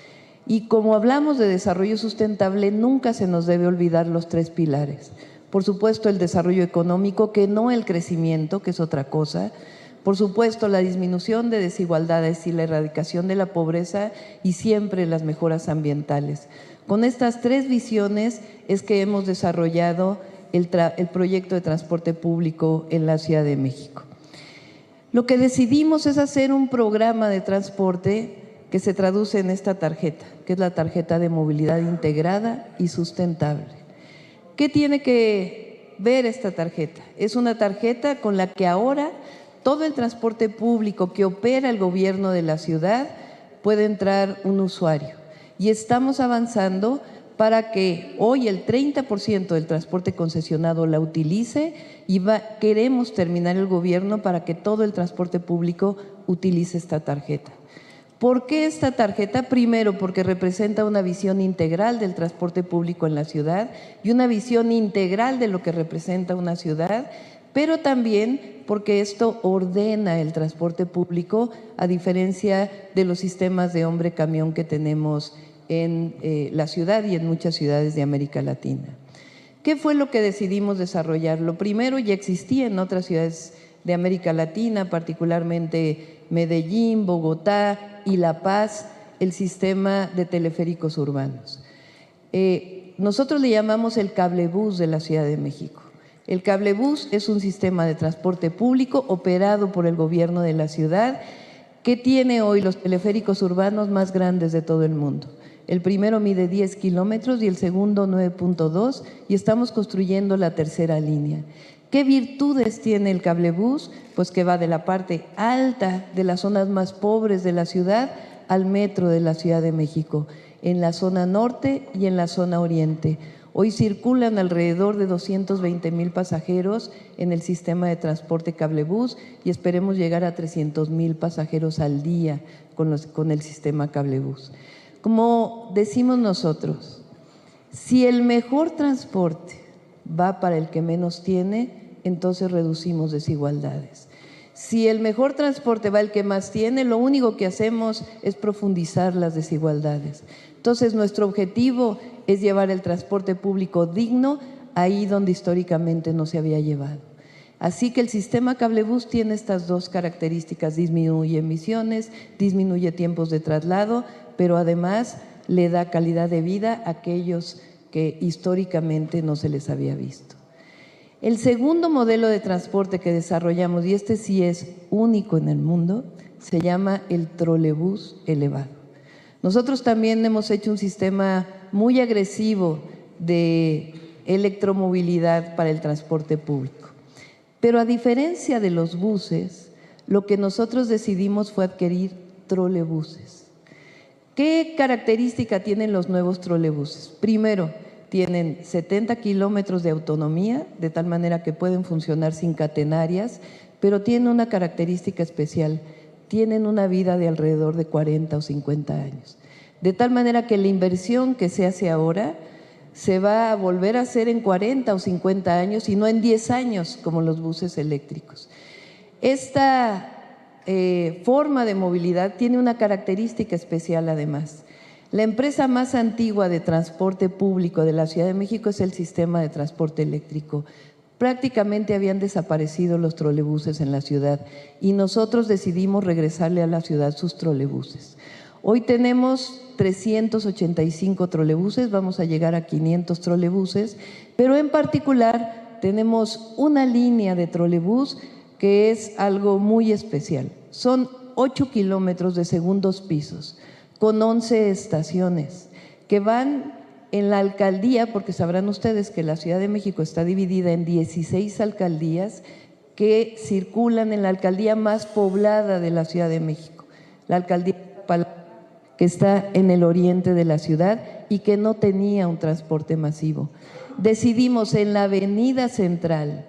Y como hablamos de desarrollo sustentable, nunca se nos debe olvidar los tres pilares. Por supuesto, el desarrollo económico, que no el crecimiento, que es otra cosa. Por supuesto, la disminución de desigualdades y la erradicación de la pobreza, y siempre las mejoras ambientales. Con estas tres visiones es que hemos desarrollado el proyecto de transporte público en la Ciudad de México. Lo que decidimos es hacer un programa de transporte que se traduce en esta tarjeta, que es la tarjeta de movilidad integrada y sustentable. ¿Qué tiene que ver esta tarjeta? Es una tarjeta con la que ahora todo el transporte público que opera el gobierno de la ciudad puede entrar un usuario. Y estamos avanzando para que hoy el 30% del transporte concesionado la utilice y queremos terminar el gobierno para que todo el transporte público utilice esta tarjeta. ¿Por qué esta tarjeta? Primero, porque representa una visión integral del transporte público en la ciudad y una visión integral de lo que representa una ciudad, pero también porque esto ordena el transporte público a diferencia de los sistemas de hombre-camión que tenemos en la ciudad y en muchas ciudades de América Latina. ¿Qué fue lo que decidimos desarrollar? Lo primero, ya existía en otras ciudades de América Latina, particularmente Medellín, Bogotá y La Paz, el sistema de teleféricos urbanos. Nosotros le llamamos el cablebús de la Ciudad de México. El cablebús es un sistema de transporte público operado por el gobierno de la ciudad ¿Qué tiene hoy los teleféricos urbanos más grandes de todo el mundo? El primero mide 10 kilómetros y el segundo 9.2 y estamos construyendo la tercera línea. ¿Qué virtudes tiene el cablebús? Pues que va de la parte alta de las zonas más pobres de la ciudad al metro de la Ciudad de México, en la zona norte y en la zona oriente. Hoy circulan alrededor de 220,000 pasajeros en el sistema de transporte cablebús y esperemos llegar a 300,000 pasajeros al día con el sistema cablebús. Como decimos nosotros, si el mejor transporte va para el que menos tiene, entonces reducimos desigualdades. Si el mejor transporte va al que más tiene, lo único que hacemos es profundizar las desigualdades. Entonces, nuestro objetivo es llevar el transporte público digno ahí donde históricamente no se había llevado. Así que el sistema cablebús tiene estas dos características: disminuye emisiones, disminuye tiempos de traslado, pero además le da calidad de vida a aquellos que históricamente no se les había visto. El segundo modelo de transporte que desarrollamos, y este sí es único en el mundo, se llama el trolebús elevado. Nosotros también hemos hecho un sistema muy agresivo de electromovilidad para el transporte público. Pero a diferencia de los buses, lo que nosotros decidimos fue adquirir trolebuses. ¿Qué característica tienen los nuevos trolebuses? Primero, tienen 70 kilómetros de autonomía, de tal manera que pueden funcionar sin catenarias, pero tienen una característica especial: tienen una vida de alrededor de 40 o 50 años. De tal manera que la inversión que se hace ahora se va a volver a hacer en 40 o 50 años y no en 10 años como los buses eléctricos. Esta forma de movilidad tiene una característica especial además. La empresa más antigua de transporte público de la Ciudad de México es el sistema de transporte eléctrico. Prácticamente habían desaparecido los trolebuses en la ciudad y nosotros decidimos regresarle a la ciudad sus trolebuses. Hoy tenemos 385 trolebuses, vamos a llegar a 500 trolebuses, pero en particular tenemos una línea de trolebús que es algo muy especial. Son 8 kilómetros de segundos pisos, con 11 estaciones que van en la alcaldía, porque sabrán ustedes que la Ciudad de México está dividida en 16 alcaldías que circulan en la alcaldía más poblada de la Ciudad de México, la alcaldía que está en el oriente de la ciudad y que no tenía un transporte masivo. Decidimos en la avenida central,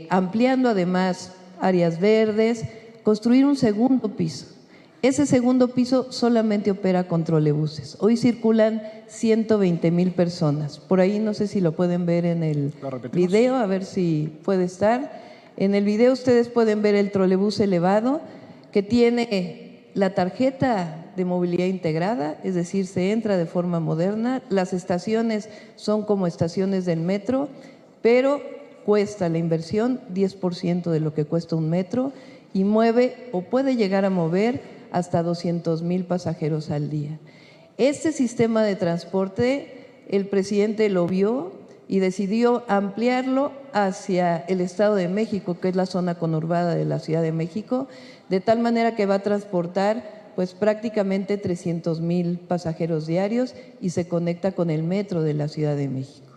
ampliando además áreas verdes, construir un segundo piso. Ese segundo piso solamente opera con trolebuses. Hoy circulan 120,000 personas. Por ahí no sé si lo pueden ver en el video, a ver si puede estar. En el video ustedes pueden ver el trolebús elevado que tiene la tarjeta de movilidad integrada, es decir, se entra de forma moderna. Las estaciones son como estaciones del metro, pero cuesta la inversión 10% de lo que cuesta un metro y mueve o puede llegar a mover hasta 200,000 pasajeros al día. Este sistema de transporte, el presidente lo vio y decidió ampliarlo hacia el Estado de México, que es la zona conurbada de la Ciudad de México, de tal manera que va a transportar pues prácticamente 300,000 pasajeros diarios y se conecta con el metro de la Ciudad de México.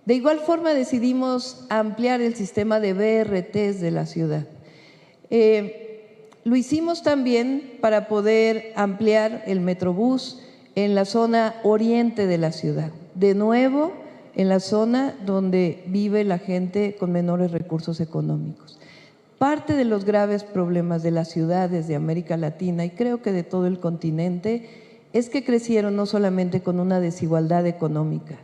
De igual forma decidimos ampliar el sistema de BRTs de la ciudad. Lo hicimos también para poder ampliar el Metrobús en la zona oriente de la ciudad, de nuevo en la zona donde vive la gente con menores recursos económicos. Parte de los graves problemas de las ciudades de América Latina y creo que de todo el continente es que crecieron no solamente con una desigualdad económica,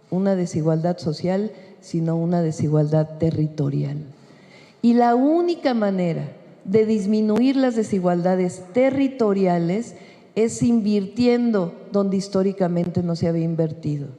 una desigualdad social, sino una desigualdad territorial. Y la única manera de disminuir las desigualdades territoriales es invirtiendo donde históricamente no se había invertido.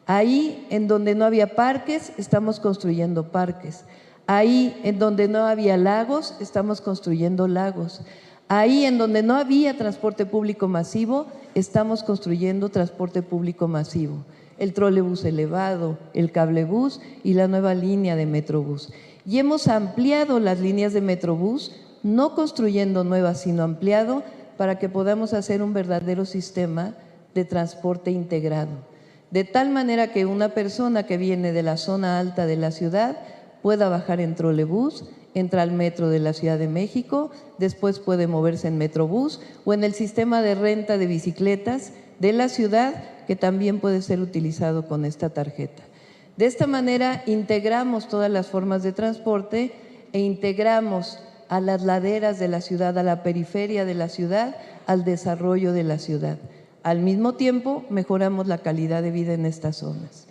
Ahí en donde no había parques, estamos construyendo parques. Ahí en donde no había lagos, estamos construyendo lagos. Ahí en donde no había transporte público masivo, estamos construyendo transporte público masivo. El trolebús elevado, el cablebús y la nueva línea de Metrobús. Y hemos ampliado las líneas de Metrobús no construyendo nuevas, sino ampliado, para que podamos hacer un verdadero sistema de transporte integrado. De tal manera que una persona que viene de la zona alta de la ciudad pueda bajar en trolebús, entra al metro de la Ciudad de México, después puede moverse en Metrobús o en el sistema de renta de bicicletas de la ciudad, que también puede ser utilizado con esta tarjeta. De esta manera integramos todas las formas de transporte e integramos a las laderas de la ciudad, a la periferia de la ciudad, al desarrollo de la ciudad. Al mismo tiempo, mejoramos la calidad de vida en estas zonas.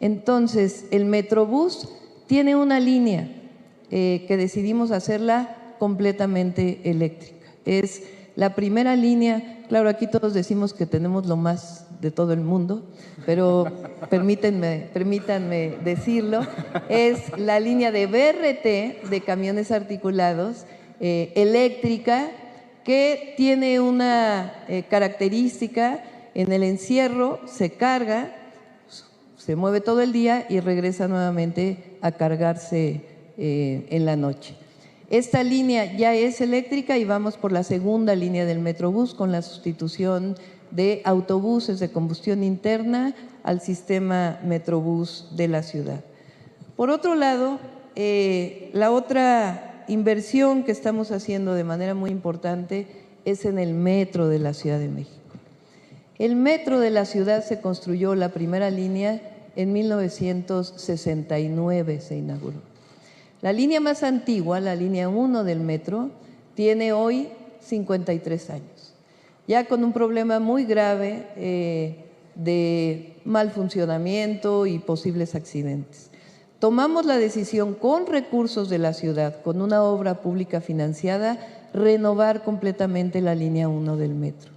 Entonces, el Metrobús tiene una línea que decidimos hacerla completamente eléctrica. Es la primera línea, claro, aquí todos decimos que tenemos lo más de todo el mundo, pero permítanme decirlo, es la línea de BRT, de camiones articulados, eléctrica, que tiene una característica: en el encierro se carga, se mueve todo el día y regresa nuevamente a cargarse en la noche. Esta línea ya es eléctrica y vamos por la segunda línea del Metrobús con la sustitución de autobuses de combustión interna al sistema Metrobús de la ciudad. Por otro lado, la otra inversión que estamos haciendo de manera muy importante es en el metro de la Ciudad de México. El metro de la ciudad se construyó, la primera línea, en 1969 se inauguró. La línea más antigua, la línea 1 del metro, tiene hoy 53 años, ya con un problema muy grave de mal funcionamiento y posibles accidentes. Tomamos la decisión, con recursos de la ciudad, con una obra pública financiada, renovar completamente la línea 1 del metro.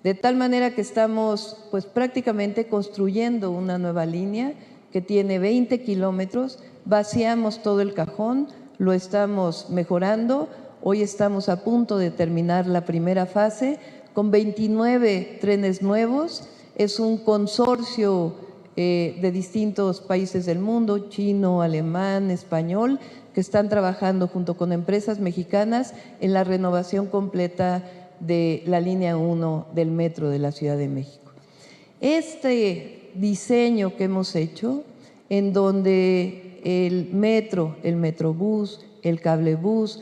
De tal manera que estamos pues prácticamente construyendo una nueva línea que tiene 20 kilómetros, vaciamos todo el cajón, lo estamos mejorando. Hoy estamos a punto de terminar la primera fase con 29 trenes nuevos. Es un consorcio de distintos países del mundo, chino, alemán, español, que están trabajando junto con empresas mexicanas en la renovación completa de la línea 1 del metro de la Ciudad de México. Este diseño que hemos hecho, en donde el metro, el Metrobús, el cablebús,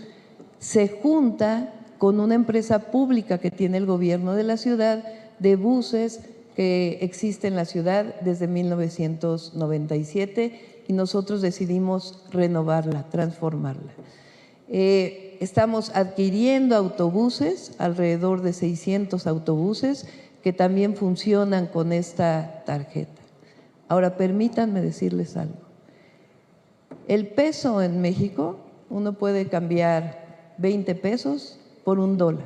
se junta con una empresa pública que tiene el gobierno de la ciudad de buses que existe en la ciudad desde 1997 y nosotros decidimos renovarla, transformarla. Estamos adquiriendo autobuses, alrededor de 600 autobuses que también funcionan con esta tarjeta. Ahora, permítanme decirles algo. El peso en México, uno puede cambiar 20 pesos por $1.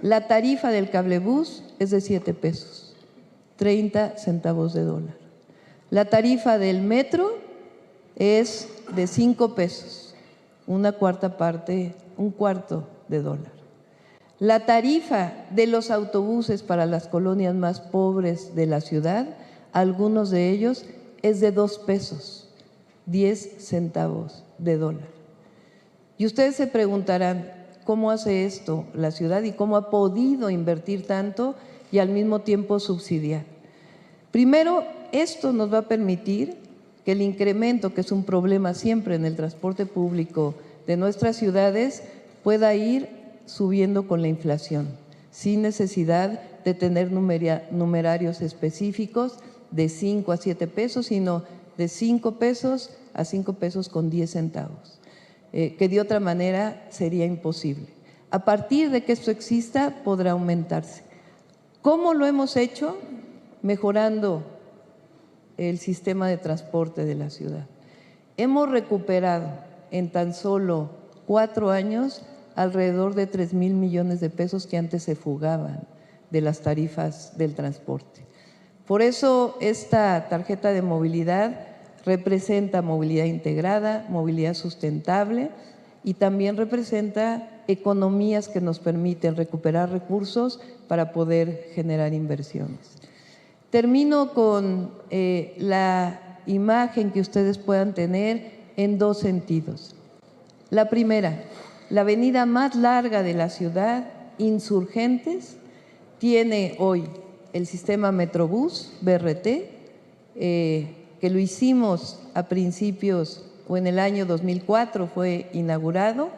La tarifa del cablebús es de 7 pesos, 30 centavos de dólar. La tarifa del metro es de 5 pesos, una cuarta parte, un cuarto de dólar. La tarifa de los autobuses para las colonias más pobres de la ciudad, algunos de ellos, es de 2 pesos, 10 centavos de dólar. Y ustedes se preguntarán, ¿cómo hace esto la ciudad y cómo ha podido invertir tanto y al mismo tiempo subsidiar? Primero, esto nos va a permitir que el incremento, que es un problema siempre en el transporte público de nuestras ciudades, pueda ir subiendo con la inflación, sin necesidad de tener numerarios específicos de 5 a 7 pesos, sino de 5 pesos a 5 pesos con 10 centavos, que de otra manera sería imposible. A partir de que esto exista, podrá aumentarse. ¿Cómo lo hemos hecho? Mejorando el sistema de transporte de la ciudad. Hemos recuperado en tan solo 4 años alrededor de 3,000 millones de pesos que antes se fugaban de las tarifas del transporte. Por eso esta tarjeta de movilidad representa movilidad integrada, movilidad sustentable y también representa economías que nos permiten recuperar recursos para poder generar inversiones. Termino con la imagen que ustedes puedan tener en 2 sentidos. La primera, la avenida más larga de la ciudad, Insurgentes, tiene hoy el sistema Metrobús, BRT, que lo hicimos a principios o en el año 2004 fue inaugurado,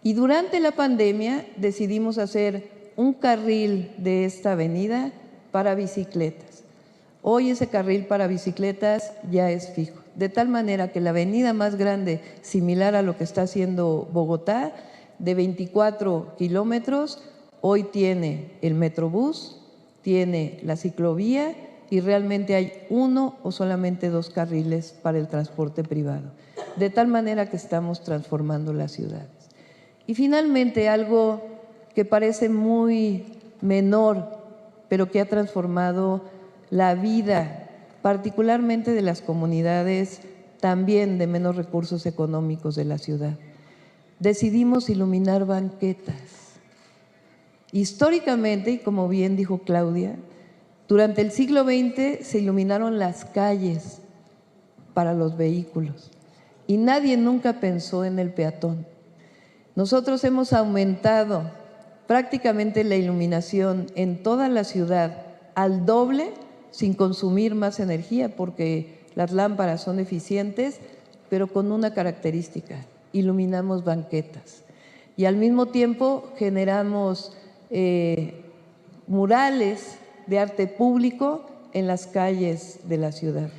y durante la pandemia decidimos hacer un carril de esta avenida para bicicletas. Hoy ese carril para bicicletas ya es fijo, de tal manera que la avenida más grande, similar a lo que está haciendo Bogotá, de 24 kilómetros, hoy tiene el Metrobús, tiene la ciclovía y realmente hay uno o solamente dos carriles para el transporte privado, de tal manera que estamos transformando las ciudades. Y finalmente, algo que parece muy menor, pero que ha transformado la vida, particularmente de las comunidades también de menos recursos económicos de la ciudad. Decidimos iluminar banquetas. Históricamente, y como bien dijo Claudia, durante el siglo XX se iluminaron las calles para los vehículos y nadie nunca pensó en el peatón. Nosotros hemos aumentado prácticamente la iluminación en toda la ciudad al doble sin consumir más energía porque las lámparas son eficientes, pero con una característica: iluminamos banquetas y al mismo tiempo generamos murales de arte público en las calles de la ciudad.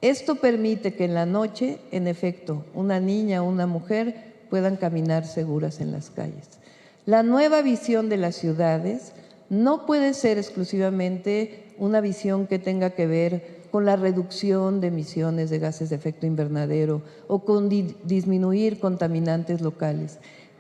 Esto permite que en la noche, en efecto, una niña o una mujer puedan caminar seguras en las calles. La nueva visión de las ciudades no puede ser exclusivamente una visión que tenga que ver con la reducción de emisiones de gases de efecto invernadero o con disminuir contaminantes locales.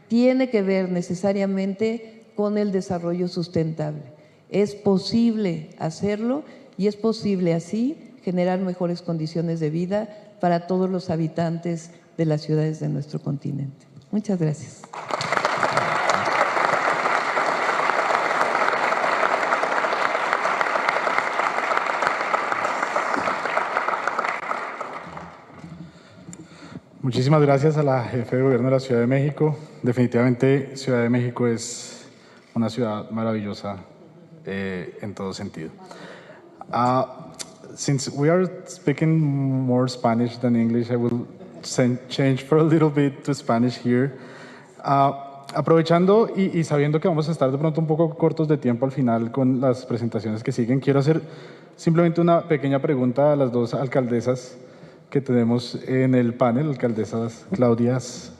Tiene que ver necesariamente con el desarrollo sustentable. Es posible hacerlo y es posible así generar mejores condiciones de vida para todos los habitantes de las ciudades de nuestro continente. Muchas gracias. Muchísimas gracias a la jefe de gobierno de la Ciudad de México. Definitivamente Ciudad de México es una ciudad maravillosa en todo sentido. Since we are speaking more Spanish than English, I will change for a little bit to Spanish here. Aprovechando y sabiendo que vamos a estar de pronto un poco cortos de tiempo al final con las presentaciones que siguen, quiero hacer simplemente una pequeña pregunta a las dos alcaldesas que tenemos en el panel, alcaldesas Claudias.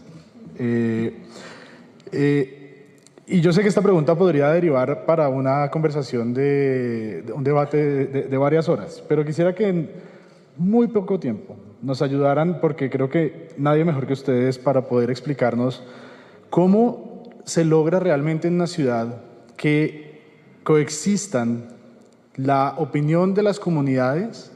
Y yo sé que esta pregunta podría derivar para una conversación de un debate de varias horas, pero quisiera que en muy poco tiempo nos ayudaran, porque creo que nadie mejor que ustedes para poder explicarnos cómo se logra realmente en una ciudad que coexistan la opinión de las comunidades,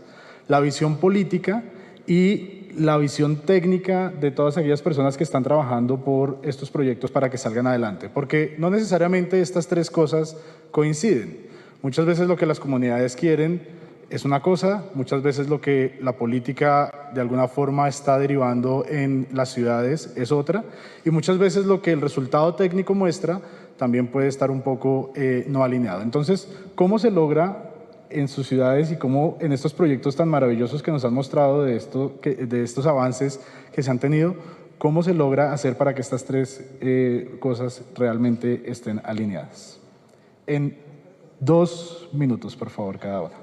la visión política y la visión técnica de todas aquellas personas que están trabajando por estos proyectos para que salgan adelante. Porque no necesariamente estas tres cosas coinciden. Muchas veces lo que las comunidades quieren es una cosa, muchas veces lo que la política de alguna forma está derivando en las ciudades es otra, y muchas veces lo que el resultado técnico muestra también puede estar un poco no alineado. Entonces, ¿cómo se logra en sus ciudades y cómo en estos proyectos tan maravillosos que nos han mostrado de estos avances que se han tenido, cómo se logra hacer para que estas tres cosas realmente estén alineadas? En 2 minutos, por favor, cada una.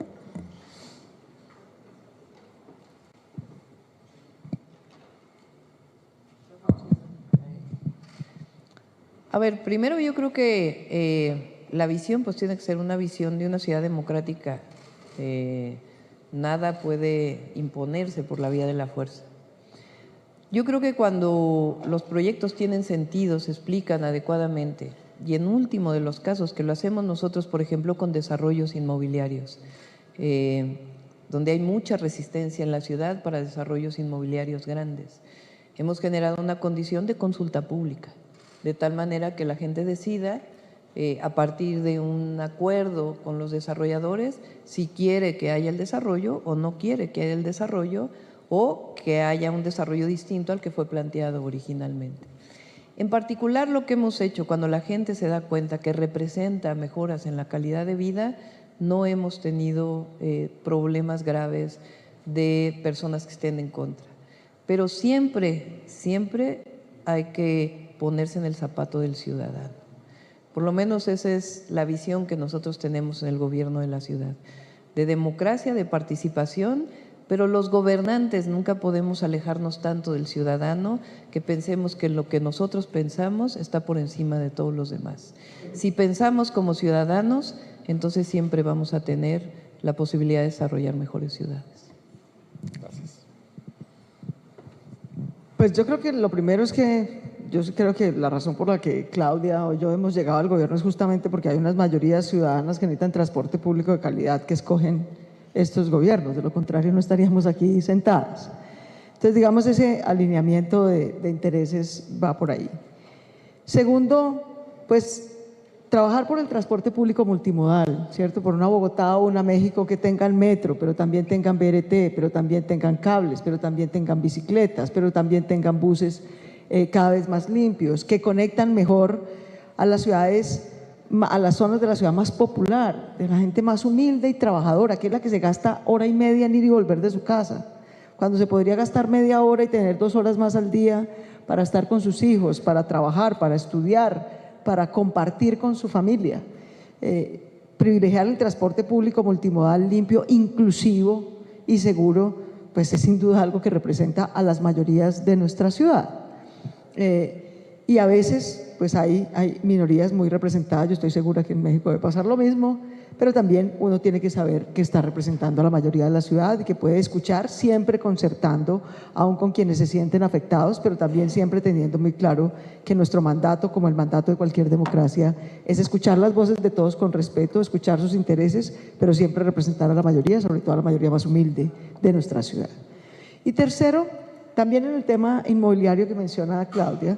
A ver, primero yo creo que la visión pues tiene que ser una visión de una ciudad democrática. Nada puede imponerse por la vía de la fuerza. Yo creo que cuando los proyectos tienen sentido, se explican adecuadamente, y en último de los casos, que lo hacemos nosotros, por ejemplo, con desarrollos inmobiliarios, donde hay mucha resistencia en la ciudad para desarrollos inmobiliarios grandes. Hemos generado una condición de consulta pública, de tal manera que la gente decida a partir de un acuerdo con los desarrolladores si quiere que haya el desarrollo o no quiere que haya el desarrollo, o que haya un desarrollo distinto al que fue planteado originalmente. En particular, lo que hemos hecho cuando la gente se da cuenta que representa mejoras en la calidad de vida, no hemos tenido problemas graves de personas que estén en contra. Pero siempre, siempre hay que ponerse en el zapato del ciudadano. Por lo menos esa es la visión que nosotros tenemos en el gobierno de la ciudad, de democracia, de participación, pero los gobernantes nunca podemos alejarnos tanto del ciudadano que pensemos que lo que nosotros pensamos está por encima de todos los demás. Si pensamos como ciudadanos, entonces siempre vamos a tener la posibilidad de desarrollar mejores ciudades. Gracias. Pues yo creo que lo primero es que yo creo que la razón por la que Claudia o yo hemos llegado al gobierno es justamente porque hay unas mayorías ciudadanas que necesitan transporte público de calidad que escogen estos gobiernos, de lo contrario no estaríamos aquí sentadas. Entonces, digamos, ese alineamiento de intereses va por ahí. Segundo, pues trabajar por el transporte público multimodal, ¿cierto? Por una Bogotá o una México que tengan metro, pero también tengan BRT, pero también tengan cables, pero también tengan bicicletas, pero también tengan buses cada vez más limpios, que conectan mejor a las ciudades, a las zonas de la ciudad más popular, de la gente más humilde y trabajadora, que es la que se gasta hora y media en ir y volver de su casa, cuando se podría gastar media hora y tener 2 horas más al día para estar con sus hijos, para trabajar, para estudiar, para compartir con su familia. Privilegiar el transporte público multimodal, limpio, inclusivo y seguro, pues es sin duda algo que representa a las mayorías de nuestra ciudad. Y a veces pues hay minorías muy representadas, yo estoy segura que en México debe pasar lo mismo, pero también uno tiene que saber que está representando a la mayoría de la ciudad y que puede escuchar, siempre concertando, aún con quienes se sienten afectados, pero también siempre teniendo muy claro que nuestro mandato, como el mandato de cualquier democracia, es escuchar las voces de todos con respeto, escuchar sus intereses, pero siempre representar a la mayoría, sobre todo a la mayoría más humilde de nuestra ciudad. Y tercero, también en el tema inmobiliario que menciona Claudia,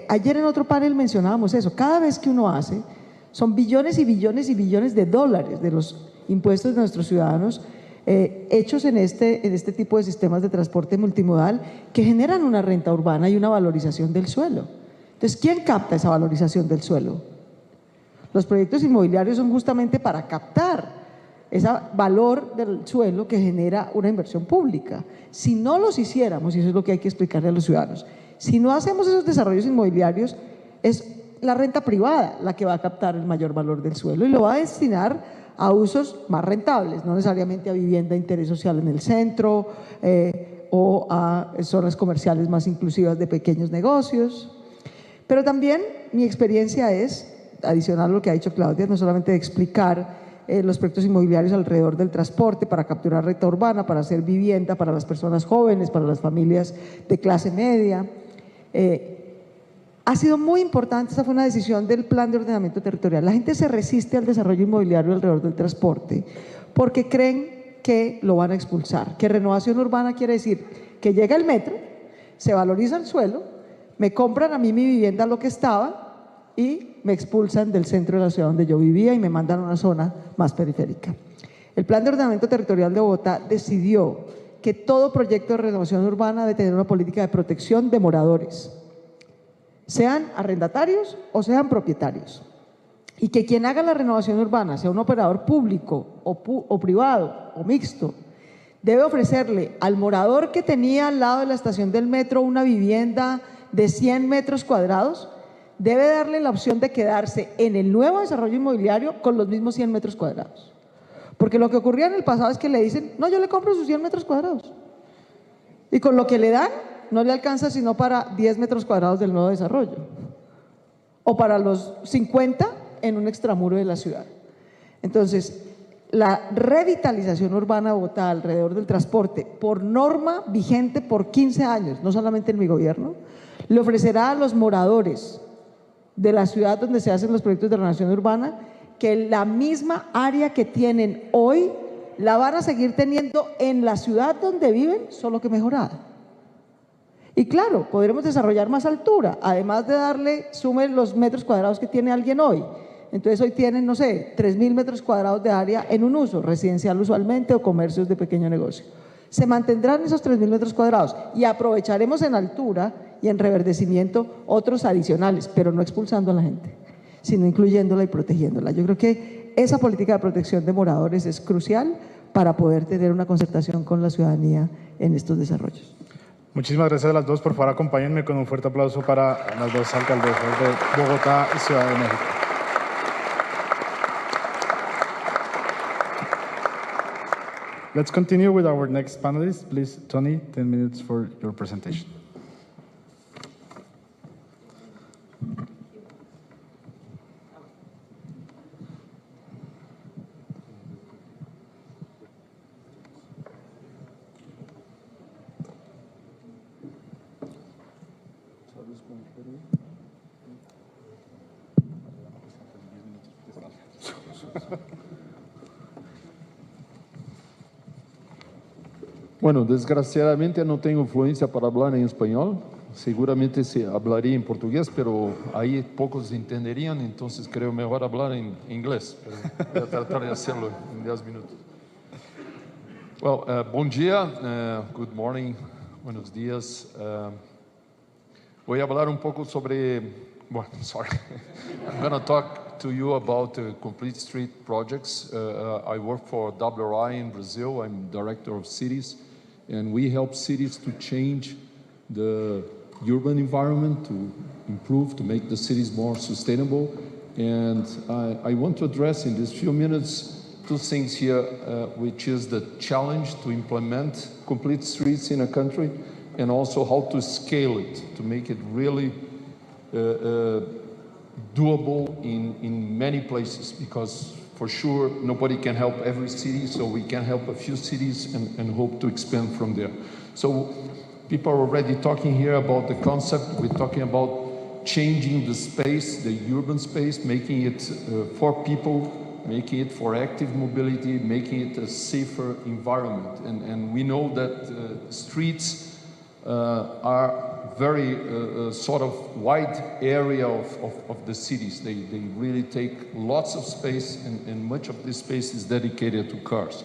ayer en otro panel mencionábamos eso, cada vez que uno hace, son billones y billones y billones de dólares de los impuestos de nuestros ciudadanos hechos en este tipo de sistemas de transporte multimodal que generan una renta urbana y una valorización del suelo. Entonces, ¿quién capta esa valorización del suelo? Los proyectos inmobiliarios son justamente para captar ese valor del suelo que genera una inversión pública. Si no los hiciéramos, y eso es lo que hay que explicarle a los ciudadanos, si no hacemos esos desarrollos inmobiliarios, es la renta privada la que va a captar el mayor valor del suelo y lo va a destinar a usos más rentables, no necesariamente a vivienda de interés social en el centro o a zonas comerciales más inclusivas de pequeños negocios. Pero también mi experiencia es, adicional a lo que ha dicho Claudia, no solamente de explicar los proyectos inmobiliarios alrededor del transporte para capturar renta urbana, para hacer vivienda para las personas jóvenes, para las familias de clase media. Ha sido muy importante, esa fue una decisión del Plan de Ordenamiento Territorial. La gente se resiste al desarrollo inmobiliario alrededor del transporte porque creen que lo van a expulsar, que renovación urbana quiere decir que llega el metro, se valoriza el suelo, me compran a mí mi vivienda lo que estaba y me expulsan del centro de la ciudad donde yo vivía y me mandan a una zona más periférica. El Plan de Ordenamiento Territorial de Bogotá decidió que todo proyecto de renovación urbana debe tener una política de protección de moradores, sean arrendatarios o sean propietarios, y que quien haga la renovación urbana, sea un operador público o privado o mixto, debe ofrecerle al morador que tenía al lado de la estación del metro una vivienda de 100 metros cuadrados, debe darle la opción de quedarse en el nuevo desarrollo inmobiliario con los mismos 100 metros cuadrados. Porque lo que ocurría en el pasado es que le dicen, no, yo le compro sus 100 metros cuadrados. Y con lo que le dan, no le alcanza sino para 10 metros cuadrados del nuevo desarrollo. O para los 50 en un extramuro de la ciudad. Entonces, la revitalización urbana de Bogotá alrededor del transporte, por norma vigente por 15 años, no solamente en mi gobierno, le ofrecerá a los moradores de la ciudad donde se hacen los proyectos de renovación urbana que la misma área que tienen hoy la van a seguir teniendo en la ciudad donde viven, solo que mejorada. Y claro, podremos desarrollar más altura, además de darle, sume los metros cuadrados que tiene alguien hoy. Entonces hoy tienen, no sé, 3.000 metros cuadrados de área en un uso, residencial usualmente o comercios de pequeño negocio. Se mantendrán esos 3.000 metros cuadrados y aprovecharemos en altura y en reverdecimiento otros adicionales, pero no expulsando a la gente, sino incluyéndola y protegiéndola. Yo creo que esa política de protección de moradores es crucial para poder tener una concertación con la ciudadanía en estos desarrollos. Muchísimas gracias a las dos. Por favor, acompáñenme con un fuerte aplauso para las dos alcaldesas de Bogotá y Ciudad de México. Let's continue with our next panelist. Please, Tony, 10 minutes for your presentation. Bueno, desgraciadamente no tengo fluencia para hablar en español. Seguramente se hablaría en portugués, pero ahí pocos entenderían, entonces creo mejor hablar en inglés. Pero voy a tratar de hacerlo en 10 minutos. Well, bom dia, good morning, buenos días. Voy a hablar un poco sobre, well, sorry, I'm going to talk to you about complete street projects. I work for WRI in Brazil. I'm director of cities, and we help cities to change the urban environment, to improve, to make the cities more sustainable. And I want to address in these few minutes two things here, which is the challenge to implement complete streets in a country, and also how to scale it, to make it really doable in many places, because for sure nobody can help every city, so we can help a few cities and hope to expand from there. So people are already talking here about the concept. We're talking about changing the space, the urban space, making it for people, making it for active mobility, making it a safer environment. And we know that streets are very sort of wide area of the cities. They really take lots of space, and much of this space is dedicated to cars.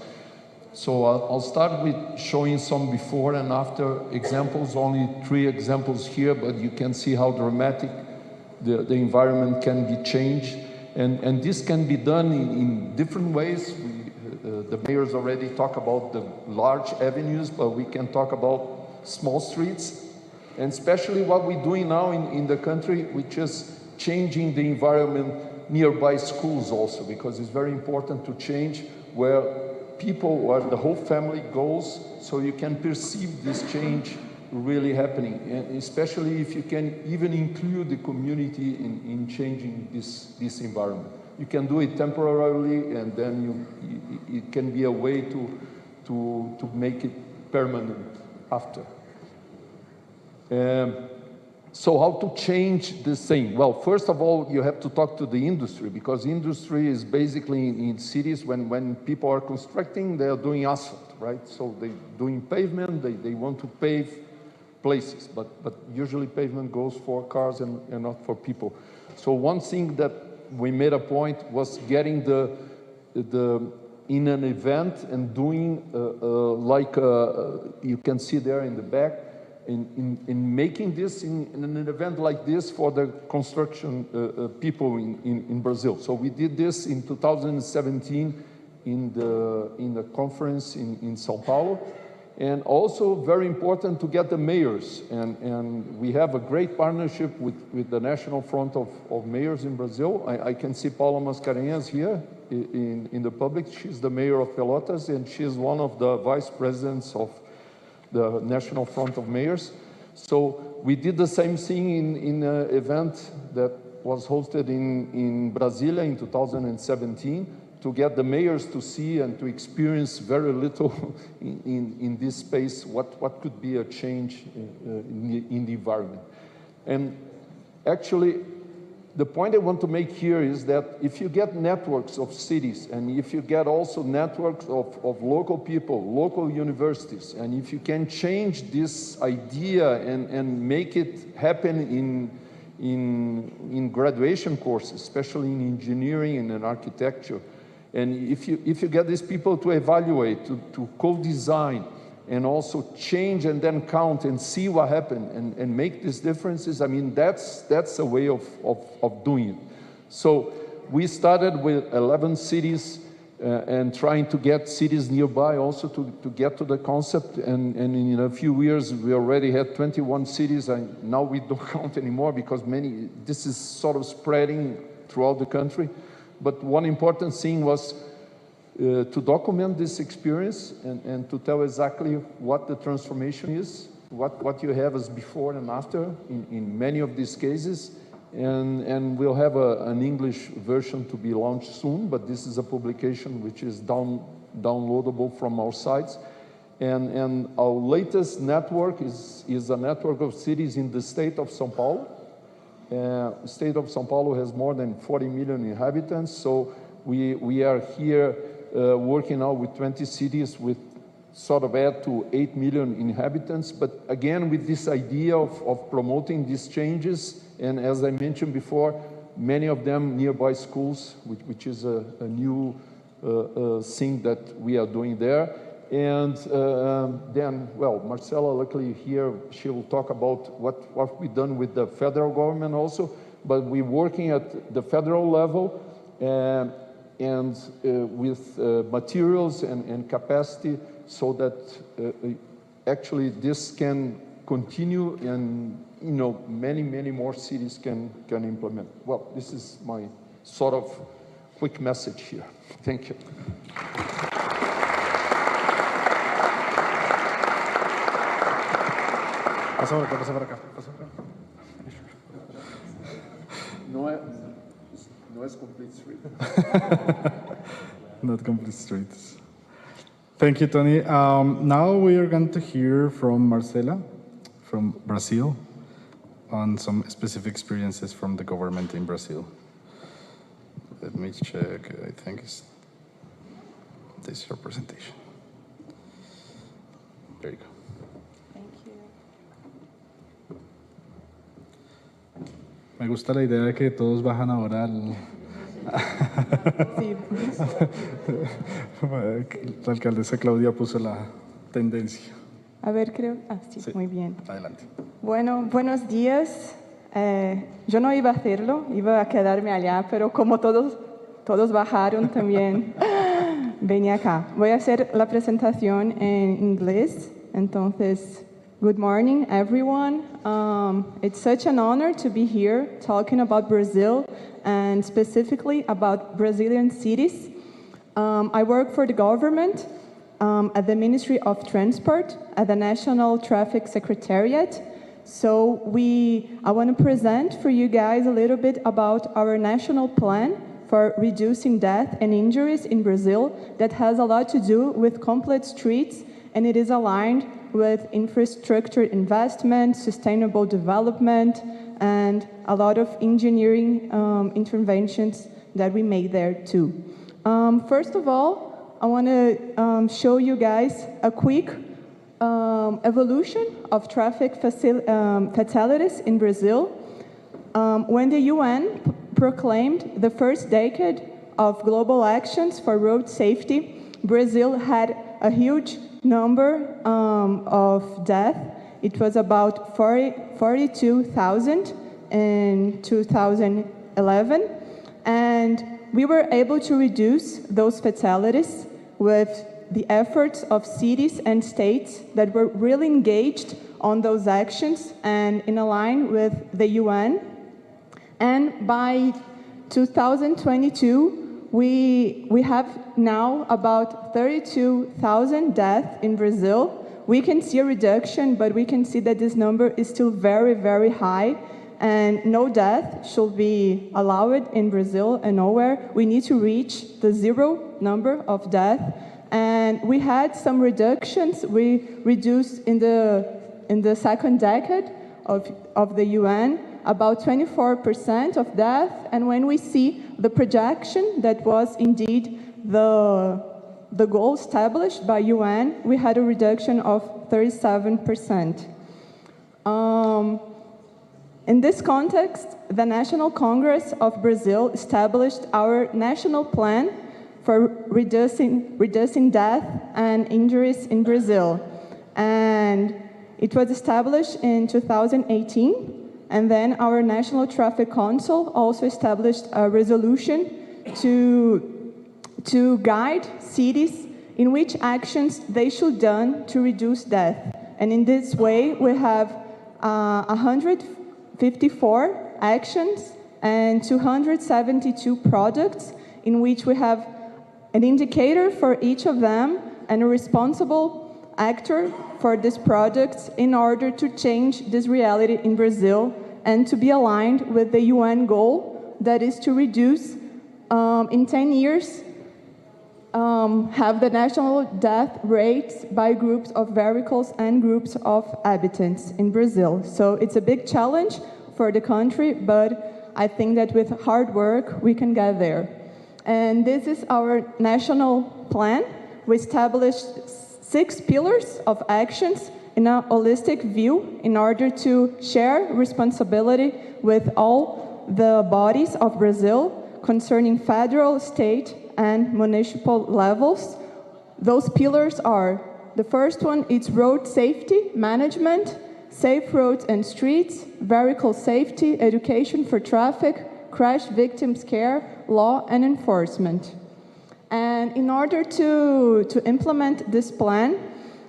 So I'll start with showing some before and after examples, only 3 examples here, but you can see how dramatic the environment can be changed. And this can be done in different ways. The mayors already talk about the large avenues, but we can talk about small streets, and especially what we're doing now in the country, which is changing the environment nearby schools also, because it's very important to change where people, where the whole family goes, so you can perceive this change really happening, and especially if you can even include the community in changing this environment. You can do it temporarily, and then it can be a way to make it permanent after. So how to change this thing? Well, first of all, you have to talk to the industry, because industry is basically in cities, when people are constructing, they are doing asphalt, right? So they're doing pavement, they want to pave places, but usually pavement goes for cars and not for people. So one thing that we made a point was getting in an event and doing like you can see there in the back, in making this in an event like this for the construction people in Brazil. So we did this in 2017 in the conference in São Paulo. And also very important to get the mayors, and we have a great partnership with the National Front of Mayors in Brazil. I can see Paula Mascarenhas here in the public. She's the mayor of Pelotas, and she's one of the vice presidents of the National Front of Mayors. So we did the same thing in an event that was hosted in Brasilia in 2017, to get the mayors to see and to experience very little in this space, what could be a change in the environment. And actually, the point I want to make here is that if you get networks of cities, and if you get also networks of local people, local universities, and if you can change this idea and make it happen in graduation courses, especially in engineering and in architecture, and if you get these people to evaluate, to co-design, and also change and then count and see what happened and make these differences, I mean, that's a way of doing it. So we started with 11 cities and trying to get cities nearby also to get to the concept. And in a few years, we already had 21 cities. And now we don't count anymore because this is sort of spreading throughout the country. But one important thing was to document this experience and to tell exactly what the transformation is, what you have as before and after in many of these cases. And we'll have an English version to be launched soon, but this is a publication which is downloadable from our sites. And our latest network is a network of cities in the state of São Paulo. The state of São Paulo has more than 40 million inhabitants, so we are here working now with 20 cities with sort of add to 8 million inhabitants, but again with this idea of promoting these changes, and as I mentioned before, many of them nearby schools, which is a new thing that we are doing there. And then, well, Marcela, luckily here, she will talk about what we've done with the federal government also, but we're working at the federal level and with materials and capacity so that actually this can continue and many more cities can implement. Well, this is my sort of quick message here. Thank you. Pasa por acá. No es complete street. Not complete streets. Thank you, Tony. Now we are going to hear from Marcela from Brazil on some specific experiences from the government in Brazil. Let me check. I think this is your presentation. There you go. Me gusta la idea de que todos bajan ahora al... Sí. La alcaldesa Claudia puso la tendencia. A ver, creo. Sí, Sí. muy bien. Adelante. Bueno, buenos días. Yo no iba a hacerlo, iba a quedarme allá, pero como todos bajaron también, venía acá. Voy a hacer la presentación en inglés, entonces... Good morning, everyone. It's such an honor to be here talking about Brazil and specifically about Brazilian cities. I work for the government at the Ministry of Transport at the National Traffic Secretariat. So I want to present for you guys a little bit about our national plan for reducing death and injuries in Brazil that has a lot to do with complete streets, and it is aligned with infrastructure investment, sustainable development, and a lot of engineering interventions that we made there too. First of all, I want to show you guys a quick evolution of traffic fatalities in Brazil. When the UN proclaimed the first decade of global actions for road safety, Brazil had a huge number of deaths. It was about 42,000 in 2011, and we were able to reduce those fatalities with the efforts of cities and states that were really engaged on those actions and in line with the UN. And by 2022, we have now about 32,000 deaths in Brazil. We can see a reduction, but we can see that this number is still very, very high, and no death should be allowed in Brazil and nowhere. We need to reach the zero number of death, and we had some reductions. We reduced in the second decade of the UN about 24% of death, and when we see the projection that was indeed the goal established by UN, we had a reduction of 37%. In this context, the National Congress of Brazil established our national plan for reducing death and injuries in Brazil. and it was established in 2018. And then our National Traffic Council also established a resolution to guide cities in which actions they should done to reduce death. And in this way, we have 154 actions and 272 products in which we have an indicator for each of them and a responsible actor for these products in order to change this reality in Brazil and to be aligned with the UN goal that is to reduce in 10 years have the national death rates by groups of vehicles and groups of habitants in Brazil. So it's a big challenge for the country, but I think that with hard work, we can get there. And this is our national plan. We established 6 pillars of actions in a holistic view in order to share responsibility with all the bodies of Brazil concerning federal, state, and municipal levels. Those pillars are, the first one, it's road safety management, safe roads and streets, vehicle safety, education for traffic, crash victims care, law and enforcement. And in order to implement this plan,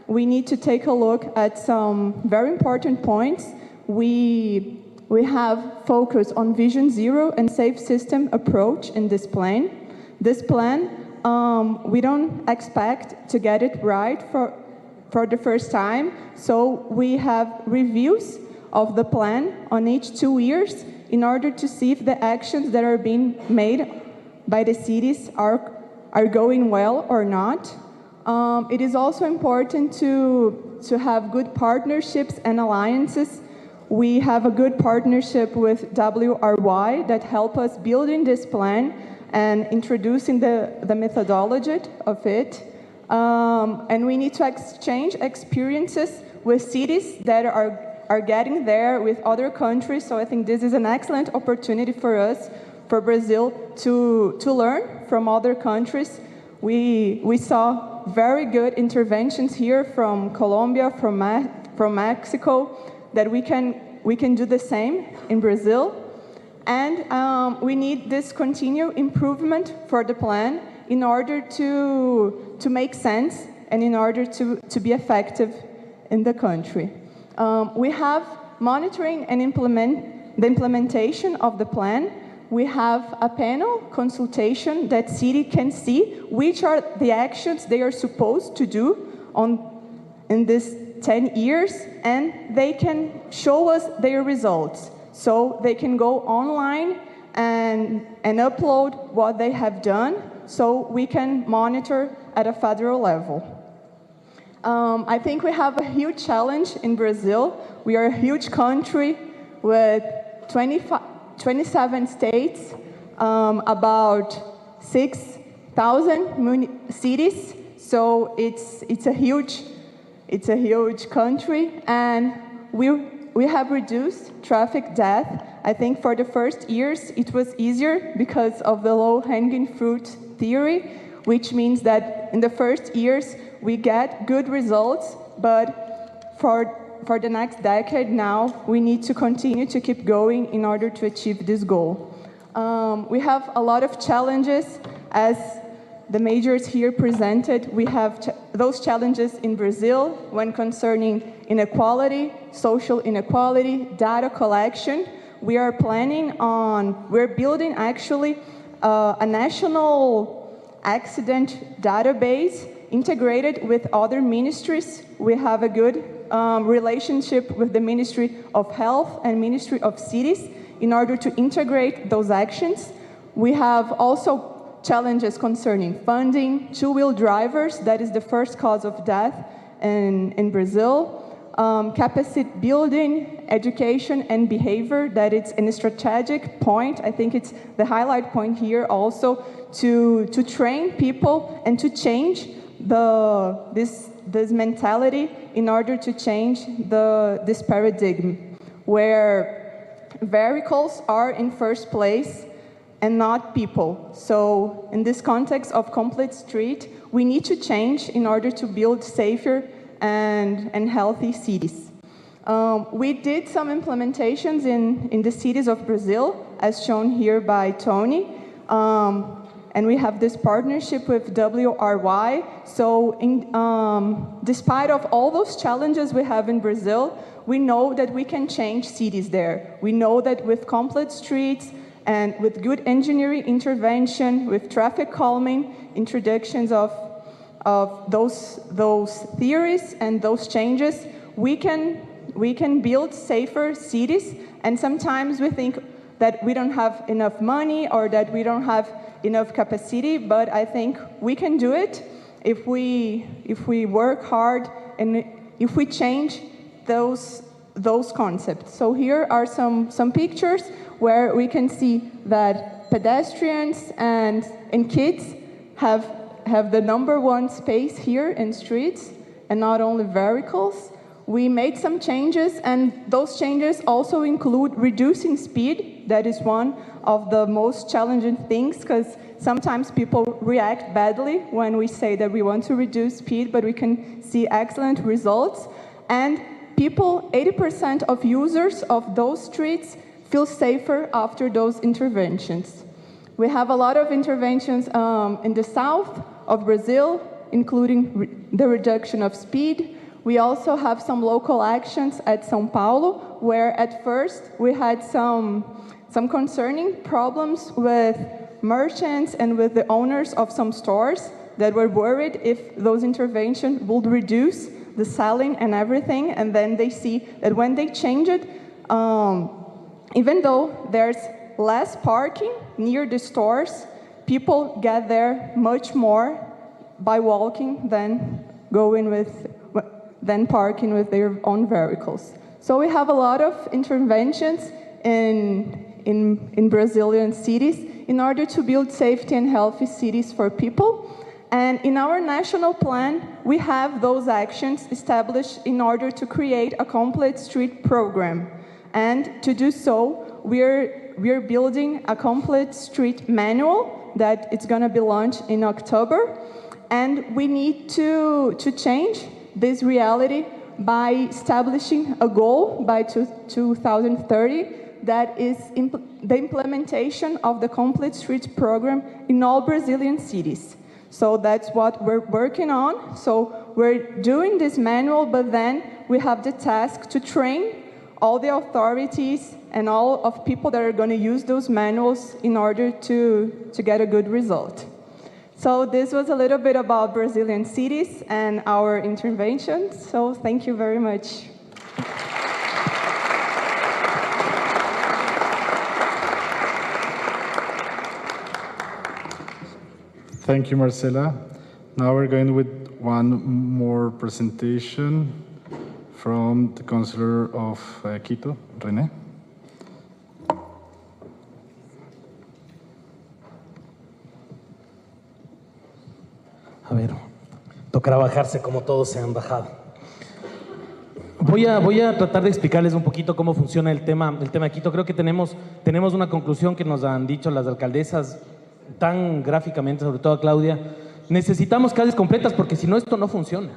we need to take a look at some very important points. We have focused on Vision Zero and safe system approach in this plan. This plan, we don't expect to get it right for the first time, so we have reviews of the plan on each 2 years in order to see if the actions that are being made by the cities are going well or not. It is also important to have good partnerships and alliances. We have a good partnership with WRY that help us building this plan and introducing the methodology of it. And we need to exchange experiences with cities that are getting there with other countries. So I think this is an excellent opportunity for us, for Brazil, to learn from other countries. We saw very good interventions here from Colombia, from Mexico, that we can do the same in Brazil. And we need this continued improvement for the plan in order to make sense and in order to be effective in the country. We have monitoring and the implementation of the plan. We have a panel consultation that city can see which are the actions they are supposed to do in this 10 years, and they can show us their results. So they can go online and upload what they have done so we can monitor at a federal level. I think we have a huge challenge in Brazil. We are a huge country with 27 states, about 6,000 cities. So it's a huge country, and we have reduced traffic death. I think for the first years it was easier because of the low-hanging fruit theory, which means that in the first years we get good results, but for the next decade now, we need to continue to keep going in order to achieve this goal. We have a lot of challenges, as the majors here presented. We have those challenges in Brazil when concerning inequality, social inequality, data collection. We're building actually a national accident database integrated with other ministries. We have a good relationship with the Ministry of Health and Ministry of Cities in order to integrate those actions. We have also challenges concerning funding, two-wheel drivers, that is the first cause of death in Brazil, capacity building, education, and behavior, that it's a strategic point. I think it's the highlight point here also to train people and to change this mentality in order to change this paradigm where vehicles are in first place and not people. So in this context of complete street, we need to change in order to build safer and healthy cities. We did some implementations in the cities of Brazil, as shown here by Tony. And we have this partnership with WRY. So despite of all those challenges we have in Brazil, we know that we can change cities there. We know that with complete streets and with good engineering intervention, with traffic calming, introductions of those theories and those changes, we can build safer cities. And sometimes we think that we don't have enough money or that we don't have enough capacity, but I think we can do it if we work hard and if we change those concepts. So here are some pictures where we can see that pedestrians and kids have the #1 space here in streets and not only vehicles. We made some changes, and those changes also include reducing speed. That is one of the most challenging things, because sometimes people react badly when we say that we want to reduce speed, but we can see excellent results. And people, 80% of users of those streets feel safer after those interventions. We have a lot of interventions in the south of Brazil, including the reduction of speed. We also have some local actions at São Paulo, where at first we had some concerning problems with merchants and with the owners of some stores that were worried if those interventions would reduce the selling and everything. And then they see that when they change it, even though there's less parking near the stores, people get there much more by walking than parking with their own vehicles. So we have a lot of interventions in Brazilian cities in order to build safety and healthy cities for people. And in our national plan, we have those actions established in order to create a complete street program. And to do so, we're building a complete street manual that it's going to be launched in October. And we need to change this reality by establishing a goal by 2030 that is the implementation of the Complete Streets program in all Brazilian cities. So that's what we're working on. So we're doing this manual, but then we have the task to train all the authorities and all of people that are going to use those manuals in order to get a good result. So this was a little bit about Brazilian cities and our interventions. So thank you very much. Thank you, Marcela. Now we're going with one more presentation from the Councillor of Quito, René. A ver, tocará bajarse como todos se han bajado. Voy a tratar de explicarles un poquito cómo funciona el tema de Quito. Creo que tenemos una conclusión que nos han dicho las alcaldesas tan gráficamente, sobre todo Claudia. Necesitamos calles completas porque si no esto no funciona.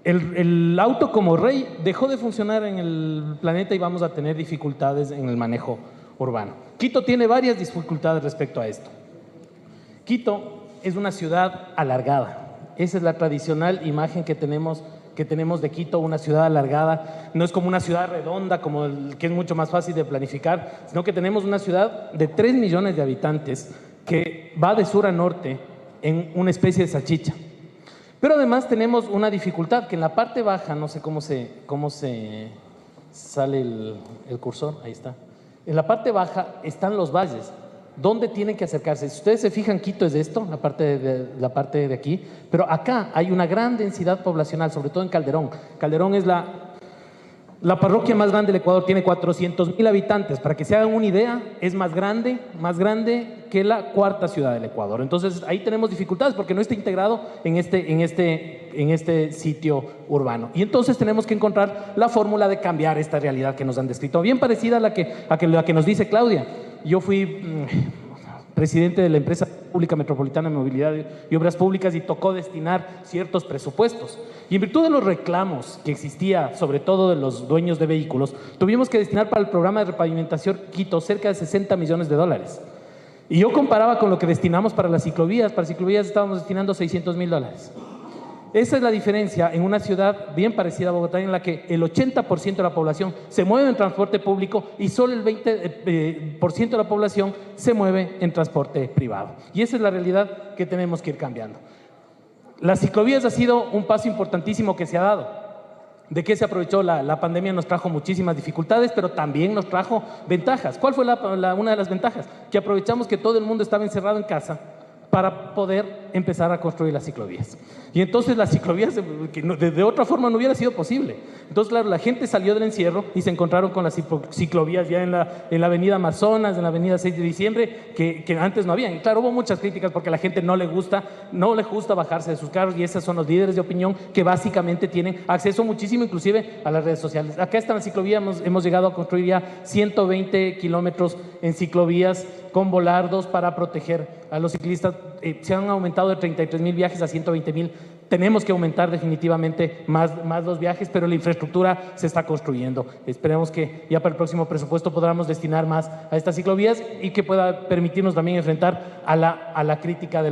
El auto como rey dejó de funcionar en el planeta y vamos a tener dificultades en el manejo urbano. Quito tiene varias dificultades respecto a esto. Quito es una ciudad alargada. Esa es la tradicional imagen que tenemos de Quito, una ciudad alargada. No es como una ciudad redonda, que es mucho más fácil de planificar, sino que tenemos una ciudad de 3 millones de habitantes que va de sur a norte en una especie de salchicha. Pero además tenemos una dificultad, que en la parte baja, no sé cómo se sale el cursor, ahí está. En la parte baja están los valles. ¿Dónde tienen que acercarse? Si ustedes se fijan, Quito es esto, la parte de aquí, pero acá hay una gran densidad poblacional, sobre todo en Calderón. Calderón es la parroquia más grande del Ecuador, tiene 400,000 habitantes. Para que se hagan una idea, es más grande que la cuarta ciudad del Ecuador. Entonces, ahí tenemos dificultades porque no está integrado en este sitio urbano. Y entonces tenemos que encontrar la fórmula de cambiar esta realidad que nos han descrito. Bien parecida a la que nos dice Claudia. Yo fui presidente de la empresa Pública Metropolitana de Movilidad y Obras Públicas y tocó destinar ciertos presupuestos. Y en virtud de los reclamos que existía, sobre todo de los dueños de vehículos, tuvimos que destinar para el programa de repavimentación Quito cerca de 60 millones de dólares. Y yo comparaba con lo que destinamos para las ciclovías. Para ciclovías estábamos destinando 600.000 dólares. Esa es la diferencia en una ciudad bien parecida a Bogotá, en la que el 80% de la población se mueve en transporte público y solo el 20% de la población se mueve en transporte privado. Y esa es la realidad que tenemos que ir cambiando. Las ciclovías ha sido un paso importantísimo que se ha dado. ¿De qué se aprovechó? La pandemia nos trajo muchísimas dificultades, pero también nos trajo ventajas. ¿Cuál fue una de las ventajas? Que aprovechamos que todo el mundo estaba encerrado en casa para poder empezar a construir las ciclovías. Y entonces las ciclovías, que de otra forma no hubiera sido posible. Entonces, claro, la gente salió del encierro y se encontraron con las ciclovías ya en la avenida Amazonas, en la avenida 6 de diciembre, que antes no habían. Y claro, hubo muchas críticas porque a la gente no le gusta bajarse de sus carros, y esos son los líderes de opinión que básicamente tienen acceso muchísimo inclusive a las redes sociales. Acá está la ciclovía, hemos llegado a construir ya 120 kilómetros en ciclovías con volardos para proteger a los ciclistas. Se han aumentado de 33.000 viajes a 120.000. Tenemos que aumentar definitivamente más los viajes, pero la infraestructura se está construyendo. Esperemos que ya para el próximo presupuesto podamos destinar más a estas ciclovías y que pueda permitirnos también enfrentar a la crítica de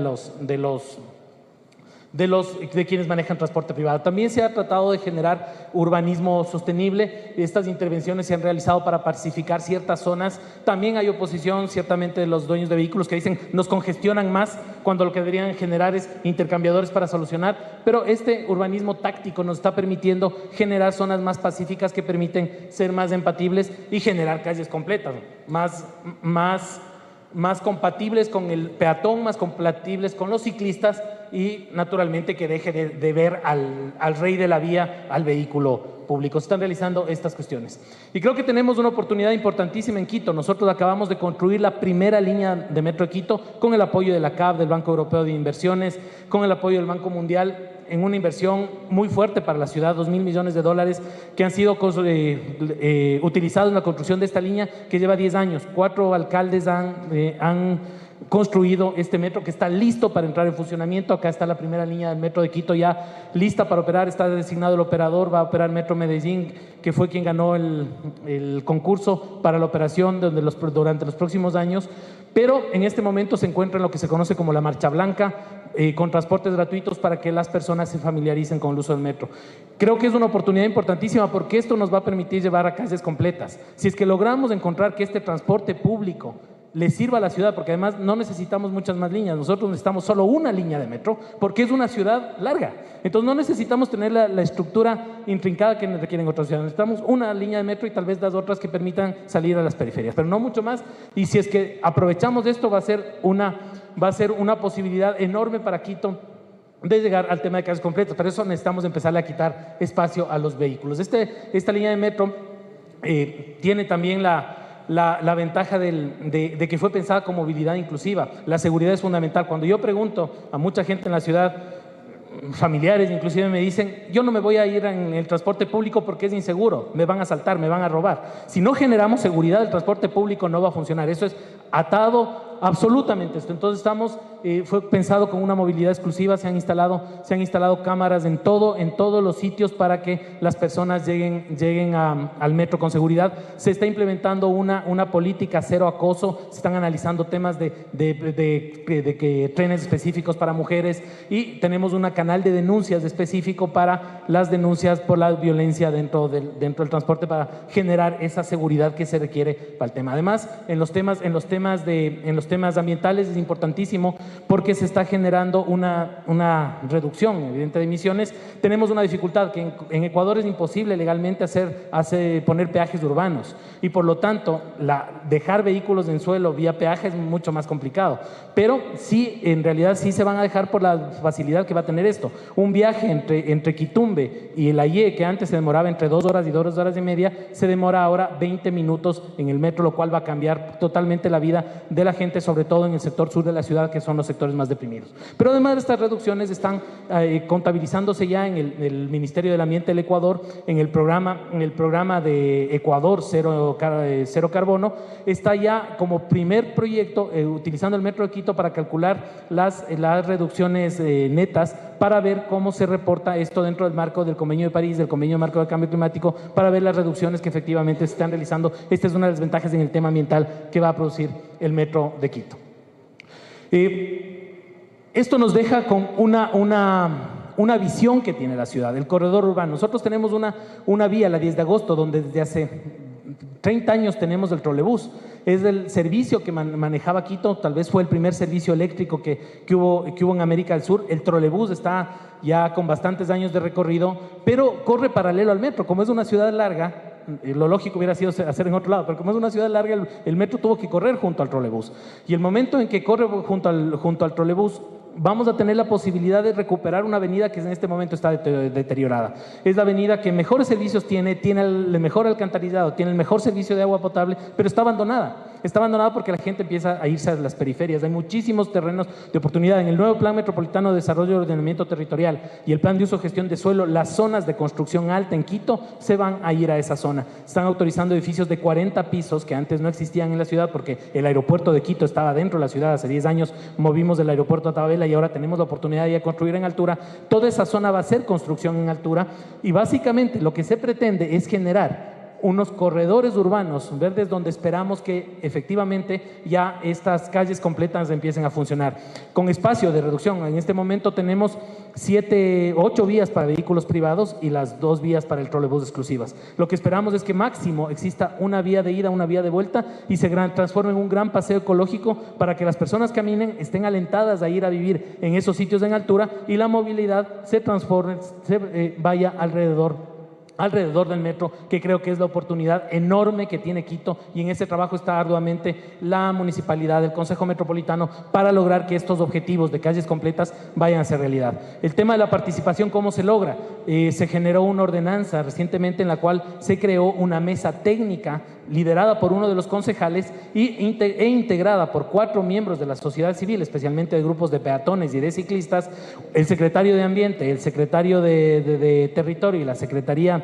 quienes manejan transporte privado. También se ha tratado de generar urbanismo sostenible. Estas intervenciones se han realizado para pacificar ciertas zonas. También hay oposición, ciertamente, de los dueños de vehículos que dicen nos congestionan más cuando lo que deberían generar es intercambiadores para solucionar. Pero este urbanismo táctico nos está permitiendo generar zonas más pacíficas que permiten ser más empatibles y generar calles completas, más compatibles con el peatón, más compatibles con los ciclistas, y naturalmente que deje de ver al rey de la vía, al vehículo público. Se están realizando estas cuestiones. Y creo que tenemos una oportunidad importantísima en Quito. Nosotros acabamos de construir la primera línea de metro de Quito con el apoyo de la CAF, del Banco Europeo de Inversiones, con el apoyo del Banco Mundial, en una inversión muy fuerte para la ciudad, 2.000 millones de dólares que han sido utilizados en la construcción de esta línea que lleva 10 años. 4 alcaldes han construido este metro que está listo para entrar en funcionamiento. Acá está la primera línea del metro de Quito ya lista para operar, está designado el operador, va a operar Metro Medellín, que fue quien ganó el concurso para la operación durante los próximos años, pero en este momento se encuentra en lo que se conoce como la Marcha Blanca, con transportes gratuitos para que las personas se familiaricen con el uso del metro. Creo que es una oportunidad importantísima porque esto nos va a permitir llevar a calles completas. Si es que logramos encontrar que este transporte público le sirva a la ciudad, porque además no necesitamos muchas más líneas, nosotros necesitamos solo una línea de metro, porque es una ciudad larga. Entonces no necesitamos tener la estructura intrincada que requieren otras ciudades, necesitamos una línea de metro y tal vez las otras que permitan salir a las periferias, pero no mucho más. Y si es que aprovechamos esto, va a ser una posibilidad enorme para Quito de llegar al tema de calles completas. Para eso necesitamos empezarle a quitar espacio a los vehículos. Esta línea de metro tiene también la ventaja de que fue pensada con movilidad inclusiva. La seguridad es fundamental. Cuando yo pregunto a mucha gente en la ciudad, familiares inclusive, me dicen: yo no me voy a ir en el transporte público porque es inseguro, me van a asaltar, me van a robar. Si no generamos seguridad, el transporte público no va a funcionar. Eso es atado absolutamente esto. Entonces fue pensado con una movilidad exclusiva, se han instalado cámaras en todos los sitios para que las personas lleguen al metro con seguridad. Se está implementando una política cero acoso, se están analizando temas de que trenes específicos para mujeres, y tenemos un canal de denuncias específico para las denuncias por la violencia dentro del transporte, para generar esa seguridad que se requiere para el tema. Además, en los temas ambientales es importantísimo porque se está generando una reducción evidente de emisiones. Tenemos una dificultad que en Ecuador es imposible legalmente poner peajes urbanos, y por lo tanto dejar vehículos en suelo vía peaje es mucho más complicado, pero sí, en realidad sí se van a dejar por la facilidad que va a tener esto. Un viaje entre Quitumbe y La Ye, que antes se demoraba entre 2 horas y 2 horas y media, se demora ahora 20 minutos en el metro, lo cual va a cambiar totalmente la vida de la gente, sobre todo en el sector sur de la ciudad, que son los sectores más deprimidos. Pero además de estas reducciones están contabilizándose ya en el Ministerio del Ambiente del Ecuador, en el programa de Ecuador Cero Carbono, está ya como primer proyecto utilizando el Metro de Quito para calcular las reducciones netas, para ver cómo se reporta esto dentro del marco del Convenio de París, del Convenio Marco del Cambio Climático, para ver las reducciones que efectivamente se están realizando. Esta es una de las ventajas en el tema ambiental que va a producir el Metro de Quito. Esto nos deja con una visión que tiene la ciudad, el corredor urbano. Nosotros tenemos una vía, la 10 de agosto, donde desde hace 30 años tenemos el trolebús. Es el servicio que manejaba Quito, tal vez fue el primer servicio eléctrico que hubo en América del Sur. El trolebús está ya con bastantes años de recorrido, pero corre paralelo al metro. Como es una ciudad larga, lo lógico hubiera sido hacer en otro lado, pero como es una ciudad larga, el metro tuvo que correr junto al trolebús. Y el momento en que corre junto al trolebús, vamos a tener la posibilidad de recuperar una avenida que en este momento está deteriorada. Es la avenida que mejores servicios tiene el mejor alcantarillado, tiene el mejor servicio de agua potable, pero está abandonada. Está abandonada porque la gente empieza a irse a las periferias. Hay muchísimos terrenos de oportunidad. En el nuevo Plan Metropolitano de Desarrollo y Ordenamiento Territorial y el Plan de Uso y Gestión de Suelo, las zonas de construcción alta en Quito se van a ir a esa zona. Están autorizando edificios de 40 pisos que antes no existían en la ciudad porque el aeropuerto de Quito estaba dentro de la ciudad. Hace 10 años movimos del aeropuerto a Tababela y ahora tenemos la oportunidad de ir a construir en altura. Toda esa zona va a ser construcción en altura y básicamente lo que se pretende es generar unos corredores urbanos verdes donde esperamos que efectivamente ya estas calles completas empiecen a funcionar. Con espacio de reducción, en este momento tenemos 8 vías para vehículos privados y las 2 vías para el trolebús exclusivas. Lo que esperamos es que máximo exista una vía de ida, una vía de vuelta y se transforme en un gran paseo ecológico para que las personas caminen, estén alentadas a ir a vivir en esos sitios en altura y la movilidad se transforme, vaya alrededor del metro, que creo que es la oportunidad enorme que tiene Quito, y en ese trabajo está arduamente la municipalidad, el Consejo Metropolitano, para lograr que estos objetivos de calles completas vayan a ser realidad. El tema de la participación, ¿cómo se logra? Se generó una ordenanza recientemente en la cual se creó una mesa técnica liderada por uno de los concejales e integrada por 4 miembros de la sociedad civil, especialmente de grupos de peatones y de ciclistas, el secretario de Ambiente, el secretario de Territorio y la Secretaría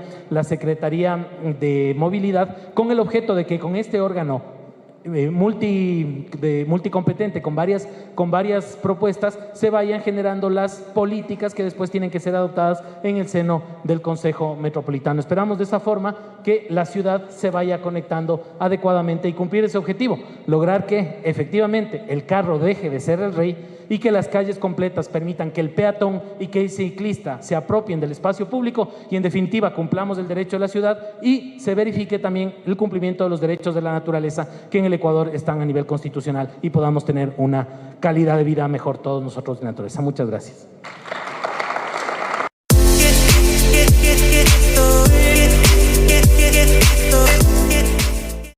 de Movilidad, con el objeto de que con este órgano multicompetente con varias propuestas se vayan generando las políticas que después tienen que ser adoptadas en el seno del Consejo Metropolitano. Esperamos de esa forma que la ciudad se vaya conectando adecuadamente y cumplir ese objetivo, lograr que efectivamente el carro deje de ser el rey y que las calles completas permitan que el peatón y que el ciclista se apropien del espacio público y en definitiva cumplamos el derecho de la ciudad y se verifique también el cumplimiento de los derechos de la naturaleza que en el Ecuador están a nivel constitucional y podamos tener una calidad de vida mejor todos nosotros de naturaleza. Muchas gracias.